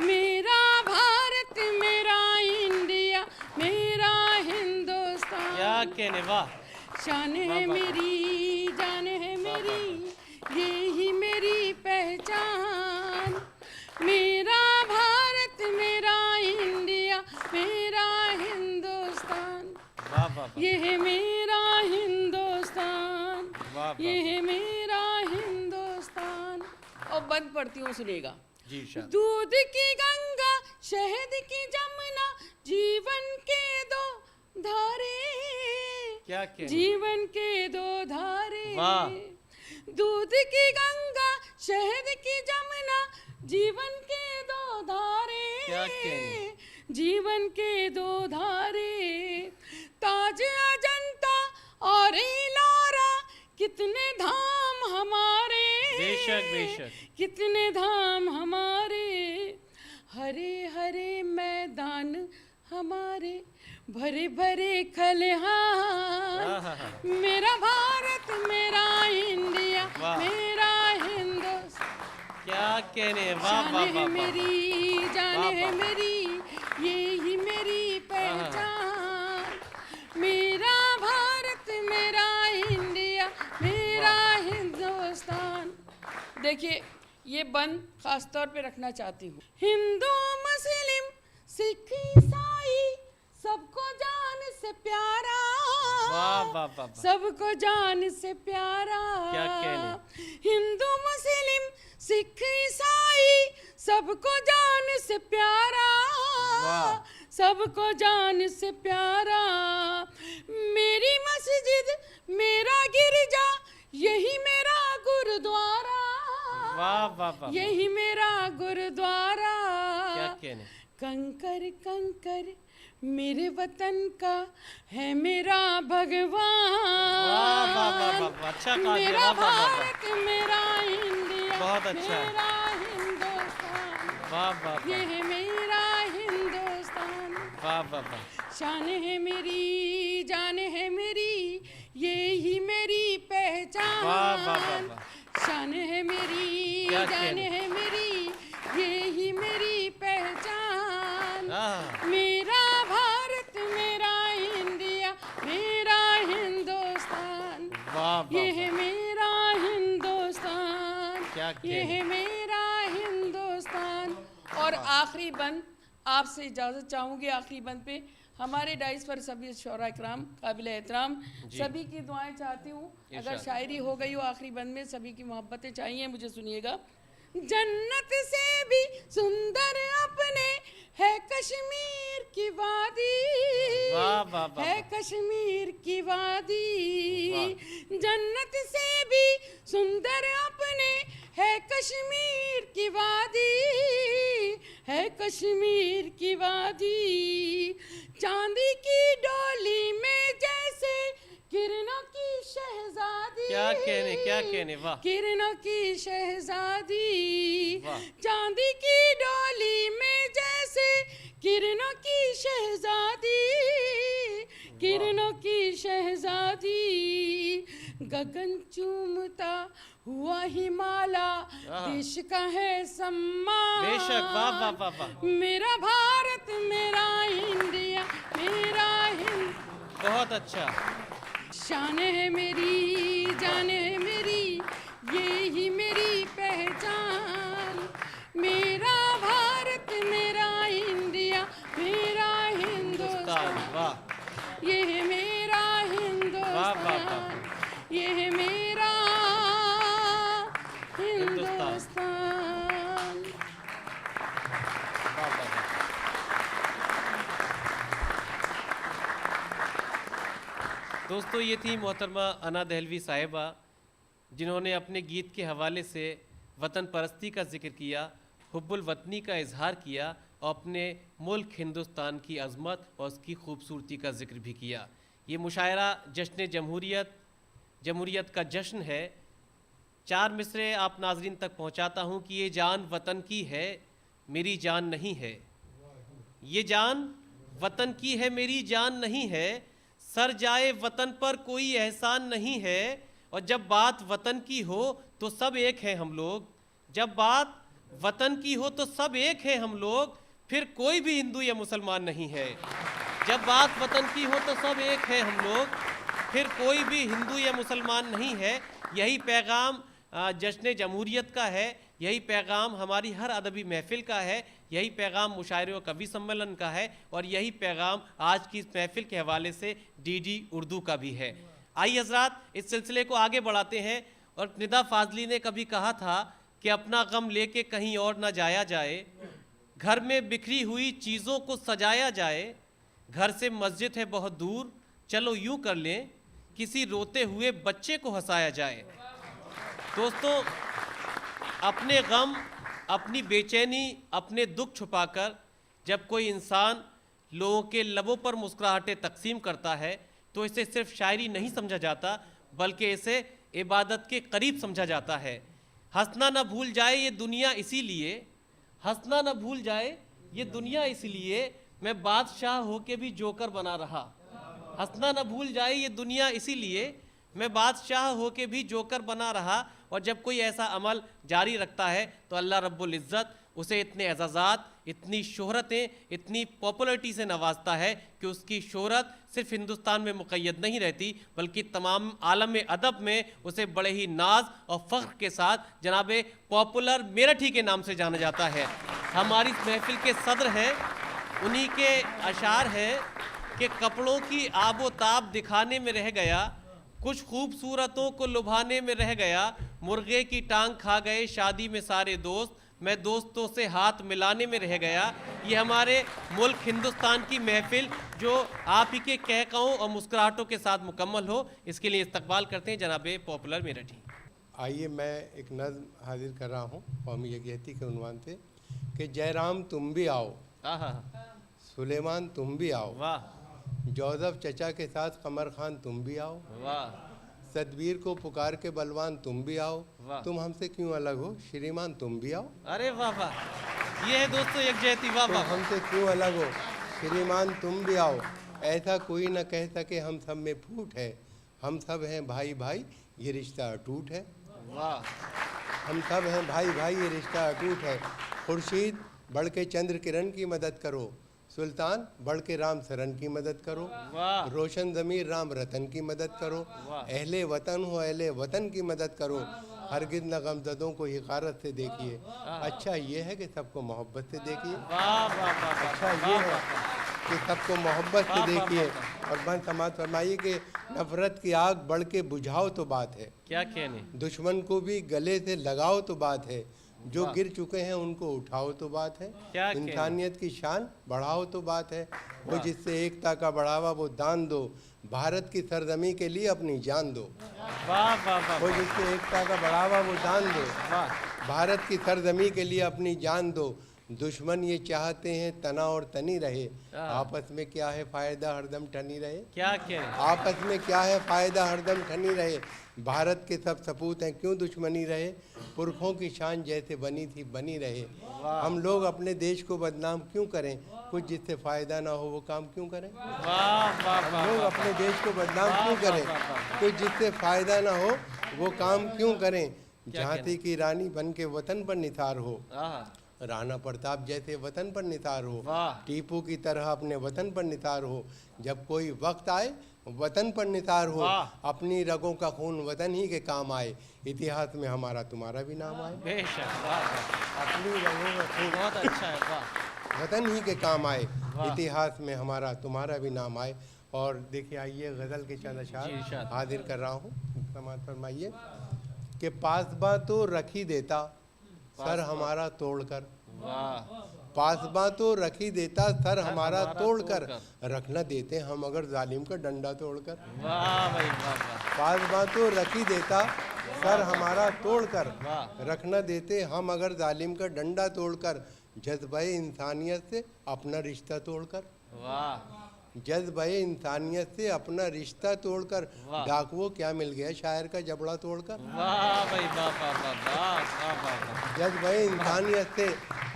मेरा भारत, मेरा इंडिया, मेरा हिंदुस्तान।
क्या कहने। वाह।
शान है मेरी, जान है मेरी, ये ही मेरी पहचान। मेरा भारत, मेरा इंडिया, मेरा हिंदुस्तान। ये है मेरा हिंदुस्तान, ये है मेरा हिंदुस्तान। और बंद पढ़ती हूँ, सुनिएगा।
जी इरशाद।
दूध की गंगा शहद की जमुना जीवन के दो धारे,
क्या कहने?
जीवन के दो धारे।
वाह।
दूध की गंगा शहद की जमुना जीवन के दो धारे,
क्या कहने?
जीवन के दो धारे। ताज अजंता और इलारा कितने धाम हमारे,
बेशक बेशक।
कितने धाम हमारे। हरे हरे मैदान हमारे, भरे भरे खलिहान। मेरा भारत मेरा इंडिया
वाह।
मेरा हिंदुस्तान।
क्या कहने, वाह वाह
जान
वाह
है
वाह।
मेरी, जान
वाह,
है
वाह।
मेरी, ये ही मेरी पहचान। मेरा भारत मेरा इंडिया मेरा हिंदुस्तान। देखिए ये बंद खास तौर पे रखना चाहती हूँ। हिंदू मुस्लिम सिख ईसाई सबको जान से प्यारा,
वाह वाह वाह वाह।
सबको जान से प्यारा।
क्या कहने?
हिंदू मुस्लिम सिख ईसाई सबको जान से प्यारा,
वाह।
सबको जान से प्यारा। मेरी मस्जिद मेरा गिरजा यही मेरा गुरुद्वारा,
वाह वाह वाह।
यही मेरा गुरुद्वारा।
क्या कहने?
कंकर कंकर मेरे वतन का है मेरा भगवान।
वाह वाह वाह वाह। अच्छा कहा जी,
मेरा
वाह वाह वाह वाह।
भारत मेरा इंडिया
बहुत अच्छा।
मेरा हिंदुस्तान,
वाह वाह
ये
वाह।
है मेरा हिंदुस्तान।
वाह वाह वाह।
शान है मेरी, जान है मेरी, ये ही मेरी पहचान।
वाह वाह वाह वाह।
शान है मेरी,
क्या
जान
कहने?
है मेरी, ये ही मेरी पहचान।
आह,
मेरा भारत मेरा इंडिया मेरा हिंदुस्तान,
वाह वाह
ये
वाह।
है मेरा हिंदुस्तान,
क्या
ये
कहने?
है मेरा हिंदुस्तान। और आखिरी बंद आपसे इजाज़त चाहूँगी। आखिरी बंद पे हमारे डाइस पर सभी शोरा इकराम काबिल एहतराम सभी की दुआएं चाहती हूँ। अगर
इरशाद।
शायरी हो गई हो आखिरी बंद में, सभी की मोहब्बतें चाहिए मुझे, सुनिएगा। जन्नत से भी सुंदर अपने है कश्मीर की वादी,
वाह वाह वाह।
है कश्मीर की वादी।
वाह।
जन्नत से भी सुंदर अपने है कश्मीर की वादी, है कश्मीर की वादी। चांदी की डोली में जैसे किरणों की शहजादी,
क्या कहने, क्या कहने, वाह।
किरणों की शहजादी।
वाह।
चांदी की डोली में जैसे किरणों की शहजादी, किरणों की शहजादी। गगन चूमता हुआ हिमालय देश का है सम्मान।
बेशक, वाह वाह वाह वाह।
मेरा भारत मेरा इंडिया मेरा हिंद,
बहुत अच्छा।
शान है मेरी, जान है मेरी, ये ही मेरी पहचान। मेरा भारत मेरा इंडिया मेरा हिंदुस्तान,
वाह।
ये है मेरा
वाह, वाह,
हिंदुस्तान, ये है मेरा हिंदुस्तान।
वाह वाह वाह। दोस्तों ये थी मोहतरमा अना दहलवी साहिबा, जिन्होंने अपने गीत के हवाले से वतन परस्ती का जिक्र किया, हुब्बुल वतनी का इजहार किया और अपने मुल्क हिंदुस्तान की अज़मत और उसकी खूबसूरती का जिक्र भी किया। ये मुशायरा जश्न जमहूरियत का जश्न है। 4 मिसरे आप नाजरीन तक पहुंचाता हूं कि ये जान वतन की है मेरी जान नहीं है, ये जान वतन की है मेरी जान नहीं है, सर जाए वतन पर कोई एहसान नहीं है। और जब बात वतन की हो तो सब एक हैं हम लोग, जब बात वतन की हो तो सब एक हैं हम लोग, फिर कोई भी हिंदू या मुसलमान नहीं है। जब बात वतन की हो तो सब एक हैं हम लोग, फिर कोई भी हिंदू या मुसलमान नहीं है। यही पैगाम जश्न जमहूरियत का है, यही पैगाम हमारी हर अदबी महफिल का है, यही पैगाम मुशायरे और कवि सम्मेलन का है, और यही पैगाम आज की इस महफिल के हवाले से डीडी उर्दू का भी है। आइए हज़रात इस सिलसिले को आगे बढ़ाते हैं। और निदा फाजली ने कभी कहा था कि अपना गम लेके कहीं और ना जाया जाए, घर में बिखरी हुई चीज़ों को सजाया जाए, घर से मस्जिद है बहुत दूर, चलो यूं कर लें किसी रोते हुए बच्चे को हंसाया जाए। दोस्तों, अपने गम, अपनी बेचैनी, अपने दुख छुपाकर जब कोई इंसान लोगों के लबों पर मुस्कुराहटें तकसीम करता है तो इसे सिर्फ शायरी नहीं समझा जाता, बल्कि इसे इबादत के करीब समझा जाता है। हंसना न भूल जाए ये दुनिया इसीलिए, हंसना न भूल जाए ये दुनिया इसीलिए, मैं बादशाह होके भी जोकर बना रहा। हंसना न भूल जाए ये दुनिया इसीलिए, मैं बादशाह होके भी जोकर बना रहा। और जब कोई ऐसा अमल जारी रखता है तो अल्लाह रब्बुल इज़्ज़त उसे इतने एजाज़ात, इतनी शोहरतें, इतनी पॉपुलरिटी से नवाजता है कि उसकी शोहरत सिर्फ हिंदुस्तान में मुक़य्यद नहीं रहती, बल्कि तमाम आलम अदब में उसे बड़े ही नाज और फ़ख्र के साथ जनाब पॉपुलर मेरठी के नाम से जाना जाता है। हमारी महफिल के सदर हैं, उन्हीं के अशार हैं कि कपड़ों की आबो ताब दिखाने में रह गया, कुछ खूबसूरतों को लुभाने में रह गया, मुर्गे की टांग खा गए शादी में सारे दोस्त, मैं दोस्तों से हाथ मिलाने में रह गया। ये हमारे मुल्क हिंदुस्तान की महफिल जो आप ही के कहकाओं और मुस्कुराहटों के साथ मुकम्मल हो, इसके लिए इस्तकबाल करते हैं जनाब पॉपुलर मेरठी।
आइए मैं एक नज़्म हाजिर कर रहा हूँ कौमी यकजहती के उन्वान से कि जयराम तुम भी आओ, सुलेमान तुम भी आओ,
वाह,
जोसेफ चचा के साथ कमर खान तुम भी आओ,
वाह,
सतबीर को पुकार के बलवान तुम भी आओ,
वाह।
तुम हमसे क्यों अलग हो श्रीमान तुम भी आओ,
अरे वाह वाह, ये है दोस्तों यकजहती, वाह
तुम
वाह,
हमसे क्यों अलग हो श्रीमान तुम भी आओ, ऐसा कोई न कह सके हम सब में फूट है, हम सब हैं भाई भाई ये रिश्ता अटूट है,
वाह,
हम सब हैं भाई भाई ये रिश्ता अटूट है, खुर्शीद बढ़ के चंद्र किरण की मदद करो, सुल्तान बढ़ के राम सरन की मदद करो,
वाह,
रोशन ज़मीर राम रतन की मदद करो, अहले वतन हो अहले वतन की मदद करो, हरगिज़ न गमज़दों को हिकारत से देखिए, अच्छा ये है कि सबको मोहब्बत से देखिए,
वाह वाह वाह,
अच्छा ये है कि सबको मोहब्बत से देखिए। और बन समाज फरमाइए कि नफ़रत की आग बढ़ के बुझाओ तो बात है,
क्या कहने,
दुश्मन को भी गले से लगाओ तो बात है, जो गिर चुके हैं उनको उठाओ तो बात है,
क्या कहने?
इंसानियत की शान बढ़ाओ तो बात है, वो जिससे एकता का बढ़ावा वो दान दो, भारत की सरजमी के लिए अपनी जान दो,
वाह वाह वाह,
वो जिससे एकता का बढ़ावा वो दान दो,
वाह,
भारत की सरजमी के लिए अपनी जान दो, दुश्मन ये चाहते हैं तना और तनी रहे, आपस में क्या है फ़ायदा हरदम ठनी रहे,
क्या कहने,
आपस में क्या है फ़ायदा हरदम ठनी रहे, भारत के सब सपूत हैं क्यों दुश्मनी रहे, पुरखों की शान जैसे बनी थी बनी रहे, हम लोग अपने देश को बदनाम क्यों करें, कुछ जिससे फ़ायदा ना हो वो काम क्यों करें,
वाह वाह
हम
वाह,
लोग अपने देश को बदनाम क्यों करें, कुछ जिससे फ़ायदा ना हो वो काम क्यों करें, झांसी की रानी बन के वतन पर निथार हो,
आहा,
राणा प्रताप जैसे वतन पर निथार हो,
वाह,
टीपू की तरह अपने वतन पर निथार हो, जब कोई वक्त आए वतन पर निथार हो,
वाह।
अपनी रगों का खून वतन ही के काम आए, इतिहास में हमारा तुम्हारा भी नाम आए,
बेशक, वाह वाह,
अपनी रगों का खून
बहुत अच्छा है, वाह,
वतन ही के काम आए,
वाह।
इतिहास में हमारा तुम्हारा भी नाम आए। और देखिए आइए गज़ल के चंद
जी,
अशार
इरशाद।
हाजिर कर रहा हूँ, समाज फरमाइए कि पासबा तो रखी देता सर हमारा तोड़कर,
वाह,
पासबा तो रखी देता सर हमारा
हमारा
तोड़कर,
तोड़कर।
रख न देते हम अगर जालिम का डंडा तोड़कर,
वाह भाई वाह वाह,
पासबा तो रखी देता सर हमारा तोड़कर,
वाह,
रख न देते हम अगर जालिम का डंडा तोड़कर, जज्बे इंसानियत से अपना रिश्ता तोड़कर,
वाह,
जज्बे इंसानियत से अपना रिश्ता तोड़कर,
वाह।
डाकुओं क्या मिल गया शायर का जबड़ा तोड़कर,
वाह भाई वाह वाह वाह वाह वाह वाह वाह,
जज्बे इंसानियत से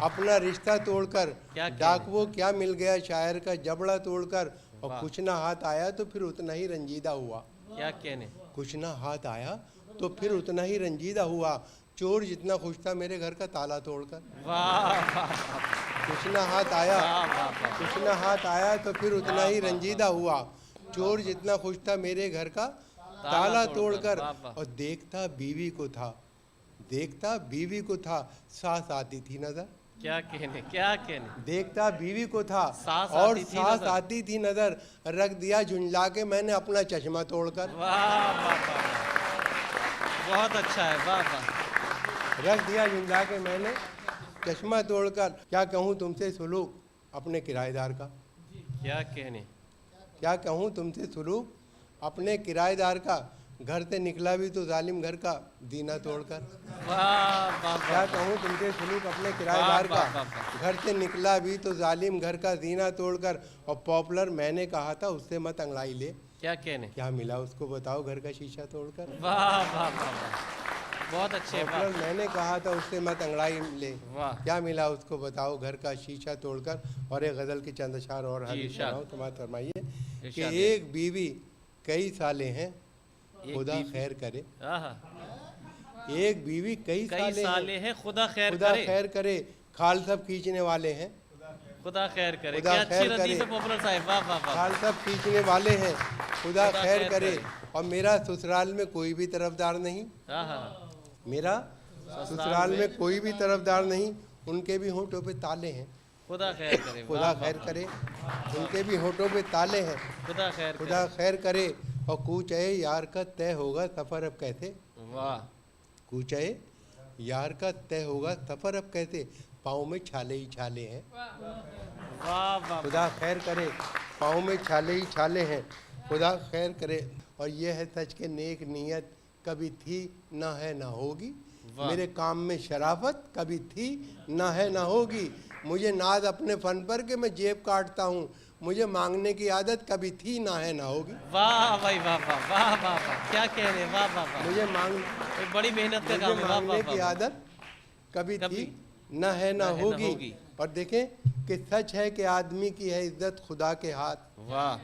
अपना रिश्ता तोड़कर,
क्या कहने?
डाकुओं क्या मिल गया शायर का जबड़ा तोड़कर, और
वाह।
कुछ ना हाथ आया तो फिर उतना ही रंजीदा हुआ,
क्या कहने,
कुछ ना हाथ आया तो फिर उतना ही रंजीदा हुआ, चोर जितना खुश था मेरे घर का ताला तोड़कर,
वाह वाह वाह,
कुछ ना हाथ आया
वाह वाह वाह,
कुछ ना हाथ आया तो फिर उतना ही रंजीदा हुआ, चोर जितना खुश था मेरे घर का ताला तोड़कर,
वाह, वाह।
और देखता बीवी को था, देखता बीवी को था, सास आती थी नजर,
क्या कहने, क्या कहने,
देखता बीवी को था
सास
और
आती थी
सास
नजर।
आती थी नजर, रख दिया झुंझला के मैंने अपना चश्मा तोड़कर,
वाह वाह वाह वाह, बहुत अच्छा है, वाह वाह,
रख दिया झुंझा के मैंने चश्मा तोड़कर। क्या कहूँ तुमसे सुलूक अपने किराएदार का,
क्या कहने,
क्या कहूँ तुमसे सुलूक अपने किराएदार का। घर से निकला भी तो जालिम घर का दीना तोड़कर।
वाह वाह
क्या
वाह,
कहूँ तुमसे सुलूक अपने किराएदार
वाह,
का।
वाह,
घर से निकला भी तो जालिम घर का दीना तोड़कर। और पॉपुलर मैंने कहा था उससे मत अंगड़ाई ले,
क्या कहने,
क्या मिला उसको बताओ घर का शीशा तोड़कर।
वाह वाह वाह वाह, बहुत अच्छे, वाह
पॉपुलर मैंने कहा था उससे मत अंगड़ाई ले,
वाह,
क्या मिला उसको बताओ घर का शीशा तोड़कर। और एक गजल की चंद अशार और
जी,
हदीस
इरशाद।
सुनाऊं तुम्हारा फरमाइए कि
इरशाद।
एक बीवी कई साले हैं
एक
खुदा
बीवी-
खैर करे।
आहा,
एक बीवी कई
कई साले हैं, खुदा खैर
खुदा
करे,
खैर करे। खाल सब खींचने वाले हैं,
खुदा खैर करे।
खुदा
क्या अच्छी
खैर
हदीस है
करे।
पॉपुलर साहब, वाह वाह वाह,
खाल सब खींचने वाले हैं, खुदा
खुदा
खैर
खैर
करे।
करे।
और मेरा ससुराल में कोई भी तरफदार नहीं,
आहा,
मेरा ससुराल में कोई भी तरफदार नहीं। उनके भी होठों पे ताले हैं,
खुदा खैर करे,
खुदा
वाह
खैर
वाह,
करे। उनके भी होठों पे ताले हैं,
खुदा खैर करे,
खुदा खैर करे। और कूचे यार का तय होगा सफ़र अब कैसे,
वाह
कूचे यार का तय होगा सफ़र अब कैसे। पाँव में छाले ही छाले हैं,
वाह वाह,
खुदा खैर करे। पाँव में छाले ही छाले हैं, खुदा खैर करे। और ये है सच के नेक नीयत कभी थी ना है ना होगी।
वाह।
मेरे काम में शराफत कभी थी ना है ना होगी। मुझे नाज अपने फन पर कि मैं जेब काटता हूँ, मुझे मांगने की आदत कभी थी ना है ना होगी।
वाह भाई वाह वाह वाह वाह वाह, क्या कह रहे हैं, वाह वाह वाह,
मुझे मांग
ये बड़ी मेहनत का काम
मुझे
है, वाह
मांगने
वाह
की
वाह,
आदत कभी
कभी
थी ना है ना
ना
होगी।
होगी।
और देखें कि सच है कि आदमी की है इज्जत खुदा के हाथ,
वाह,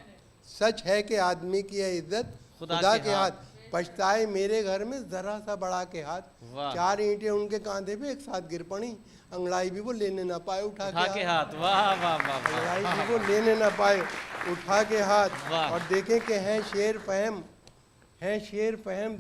सच है कि आदमी की है इज्जत
खुदा
खुदा
के
के हाथ। पछताए मेरे घर में जरा सा बड़ा के हाथ,
वाह।
4 ईंटें उनके कांधे पे एक साथ गिर पड़ी, अंगड़ाई भी वो लेने ना पाए उठा
उठा के
के हाथ,
हाथ, वाह वाह वाह वाह,
अंगड़ाई भी वो लेने ना पाए उठा के हाथ।
वाह।
और देखें कि हैं शेर फहम, हैं शेर फहम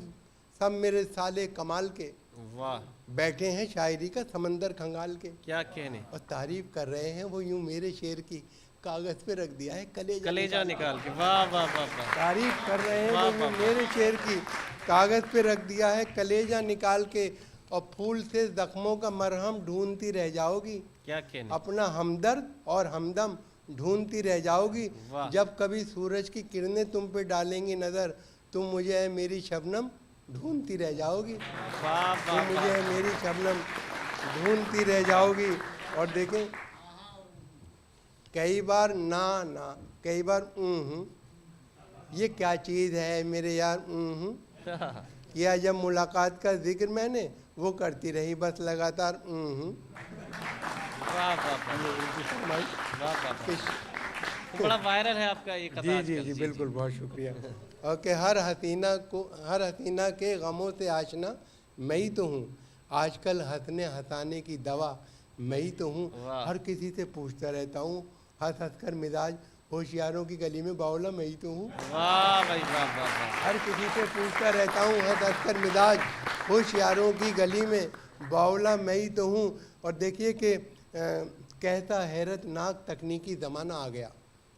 सब मेरे साले कमाल के,
वाह,
बैठे हैं शायरी का समंदर खंगाल के।
क्या कहने,
और तारीफ कर रहे हैं वो यूं मेरे शेर की, कागज पे रख दिया है
कलेजा निकाल के, वाह वाह वाह वाह,
तारीफ कर रहे हैं
वाह,
वो
वाह,
यूं
वाह।
मेरे शेर की, कागज पे रख दिया है कलेजा निकाल के। और फूल से जख्मों का मरहम ढूंढती रह जाओगी,
क्या कहने,
अपना हमदर्द और हमदम ढूंढती रह जाओगी।
वाह।
जब कभी सूरज की किरणें तुम पे डालेंगी नजर, तुम मुझे है मेरी शबनम ढूंढती रह जाओगी,
वाह
तुम
वाह
मुझे
वाह,
है मेरी शबनम ढूंढती रह जाओगी। और देखें कई बार ना ना कई बार ये क्या चीज़ है मेरे यार किया जब मुलाकात का जिक्र मैंने, वो करती रही बस लगातार
वाह वाह वाह, वाह वाह, तो बड़ा वायरल है आपका ये कथा
जी
आजकल,
जी जी बिल्कुल, बहुत शुक्रिया। और कि हर हसीना के गमों से आशना मैं ही तो हूँ, आजकल हंसने हंसाने की दवा मैं ही तो हूँ।
वाह।
हर किसी से पूछता रहता हूँ, हंस हंस कर मिजाज होशियारों की गली में बावला मैं ही तो हूँ।
वाह भाई वाह वाह वाह,
हर किसी से पूछता रहता हूँ, हंस हंस कर मिजाज होशियारों की गली में बावला मैं ही तो हूँ। और देखिए कि कैसा हैरतनाक तकनीकी ज़माना आ गया,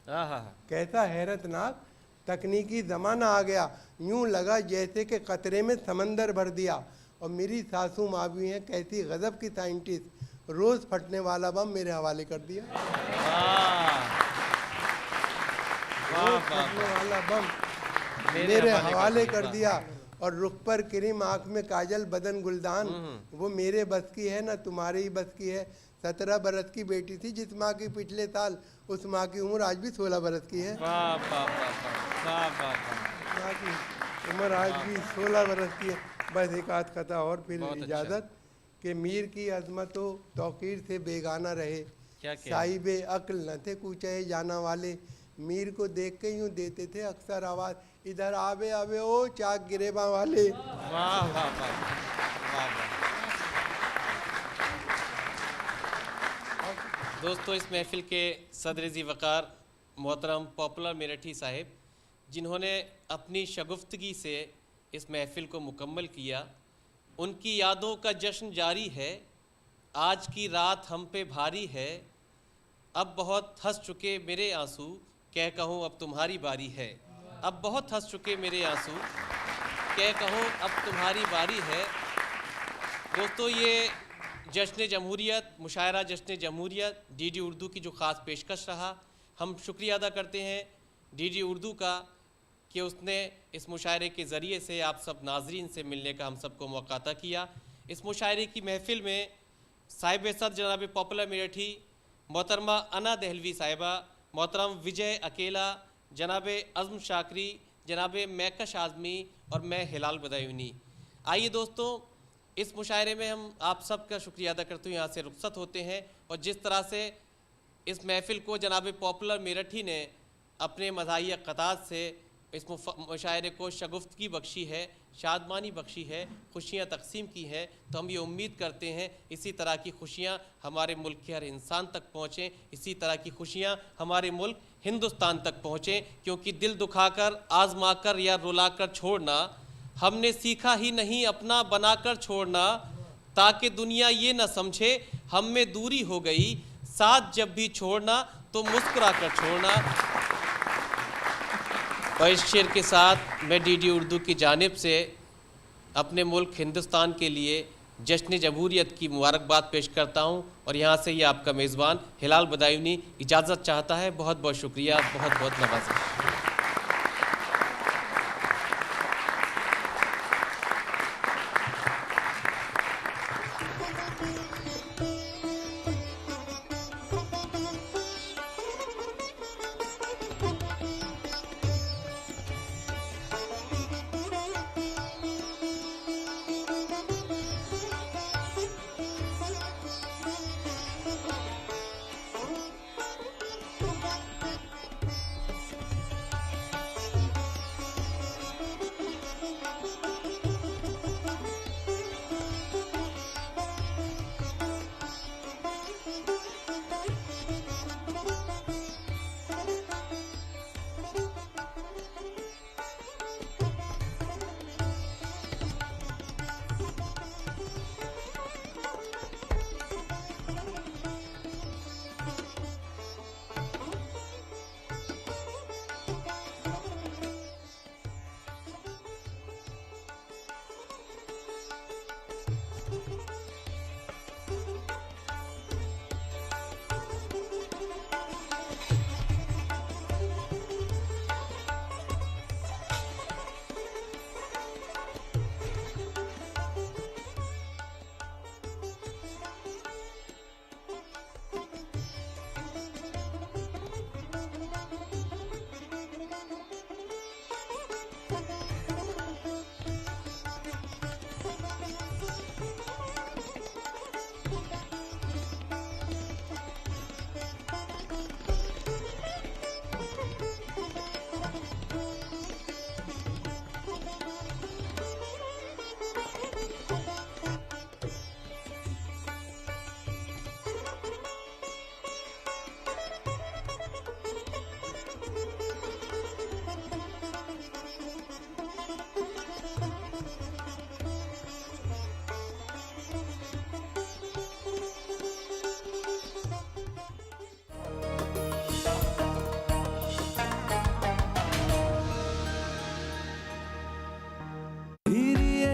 आहा,
कैसा हैरतनाक तकनीकी ज़माना आ गया। यूं लगा जैसे कि कतरे में समंदर भर दिया। और मेरी सासू माँ भी हैं कैसी गज़ब की साइंटिस्ट, रोज़ फटने वाला बम मेरे हवाले कर दिया,
वाह वाह
रोज़
वाह,
फटने वाला बम
मेरे
मेरे
हवाले
हवाले
कर
कर
दिया।
दिया। और रुख पर क्रीम, आँख में काजल, बदन गुलदान, वो मेरे बस की है ना तुम्हारे ही बस की है। 17 बरस की बेटी थी जिस माँ की पिछले साल, उस माँ की उम्र आज भी 16 बरस की है।
वाह वाह वाह वाह वाह वाह,
माँ की उम्र आज भी 16 बरस की है। बस एक आध कथा और फिर
बहुत अच्छा।
इजाज़त कि मीर की अजमतो तौकीर से बेगाना रहे,
क्या कहने,
साहिबे अक्ल न थे कूचे जाना वाले। मीर को देख के यूं देते थे अक्सर आवाज़, इधर आवे आवे ओ चाक गिरेबा वाले।
वाह वाह वाह वाह वाह। दोस्तों, इस महफिल के सदर ज़ी वक़ार मोहतरम पॉपुलर मेरठी साहिब, जिन्होंने अपनी शगुफ्तगी से इस महफिल को मुकम्मल किया, उनकी यादों का जश्न जारी है। आज की रात हम पे भारी है, अब बहुत हंस चुके मेरे आंसू, कह कहूँ अब तुम्हारी बारी है। अब बहुत हंस चुके मेरे आंसू, कह कहूँ अब तुम्हारी बारी है। दोस्तों, ये जश्न जमहूरियत, मुशायरा जश्न जमहूरियत डीडी उर्दू की जो ख़ास पेशकश रहा। हम शुक्रिया अदा करते हैं डीडी उर्दू का कि उसने इस मुशायरे के ज़रिए से आप सब नाजरीन से मिलने का हम सबको मौका अता किया। इस मुशायरे की महफ़िल में साहिब सद जनाब पॉपुलर मेरठी मोहतरमा अना दहलवी साहिबा, मोहतरम विजय अकेला, जनाब अज़्म शाकरी, जनाब मैकश आज़मी और मैं हिलाल बदायूनी। आइए दोस्तों, इस मुशायरे में हम आप सब का शुक्रिया अदा करते हुए यहाँ से रुखसत होते हैं। और जिस तरह से इस महफ़िल को जनाब पॉपुलर मेरठी ने अपने मज़ाहिया क़तात से इस मुशायरे को शगुफ्तगी बख्शी है, शादमानी बख्शी है, खुशियाँ तकसीम की हैं, तो हम ये उम्मीद करते हैं इसी तरह की खुशियाँ हमारे मुल्क के हर इंसान तक पहुँचें, इसी तरह की खुशियाँ हमारे मुल्क हिंदुस्तान तक पहुँचें। क्योंकि दिल दुखाकर, आजमाकर या रुलाकर छोड़ना हमने सीखा ही नहीं, अपना बनाकर छोड़ना, ताकि दुनिया ये न समझे हम में दूरी हो गई, साथ जब भी छोड़ना तो मुस्कुरा कर छोड़ना। और इस शेर के साथ मैं डीडी उर्दू की जानिब से अपने मुल्क हिंदुस्तान के लिए जश्न जमहूरियत की मुबारकबाद पेश करता हूँ। और यहाँ से ये आपका मेज़बान हिलाल बदायूनी इजाज़त चाहता है। बहुत बहुत शुक्रिया, बहुत बहुत नवाज़िश।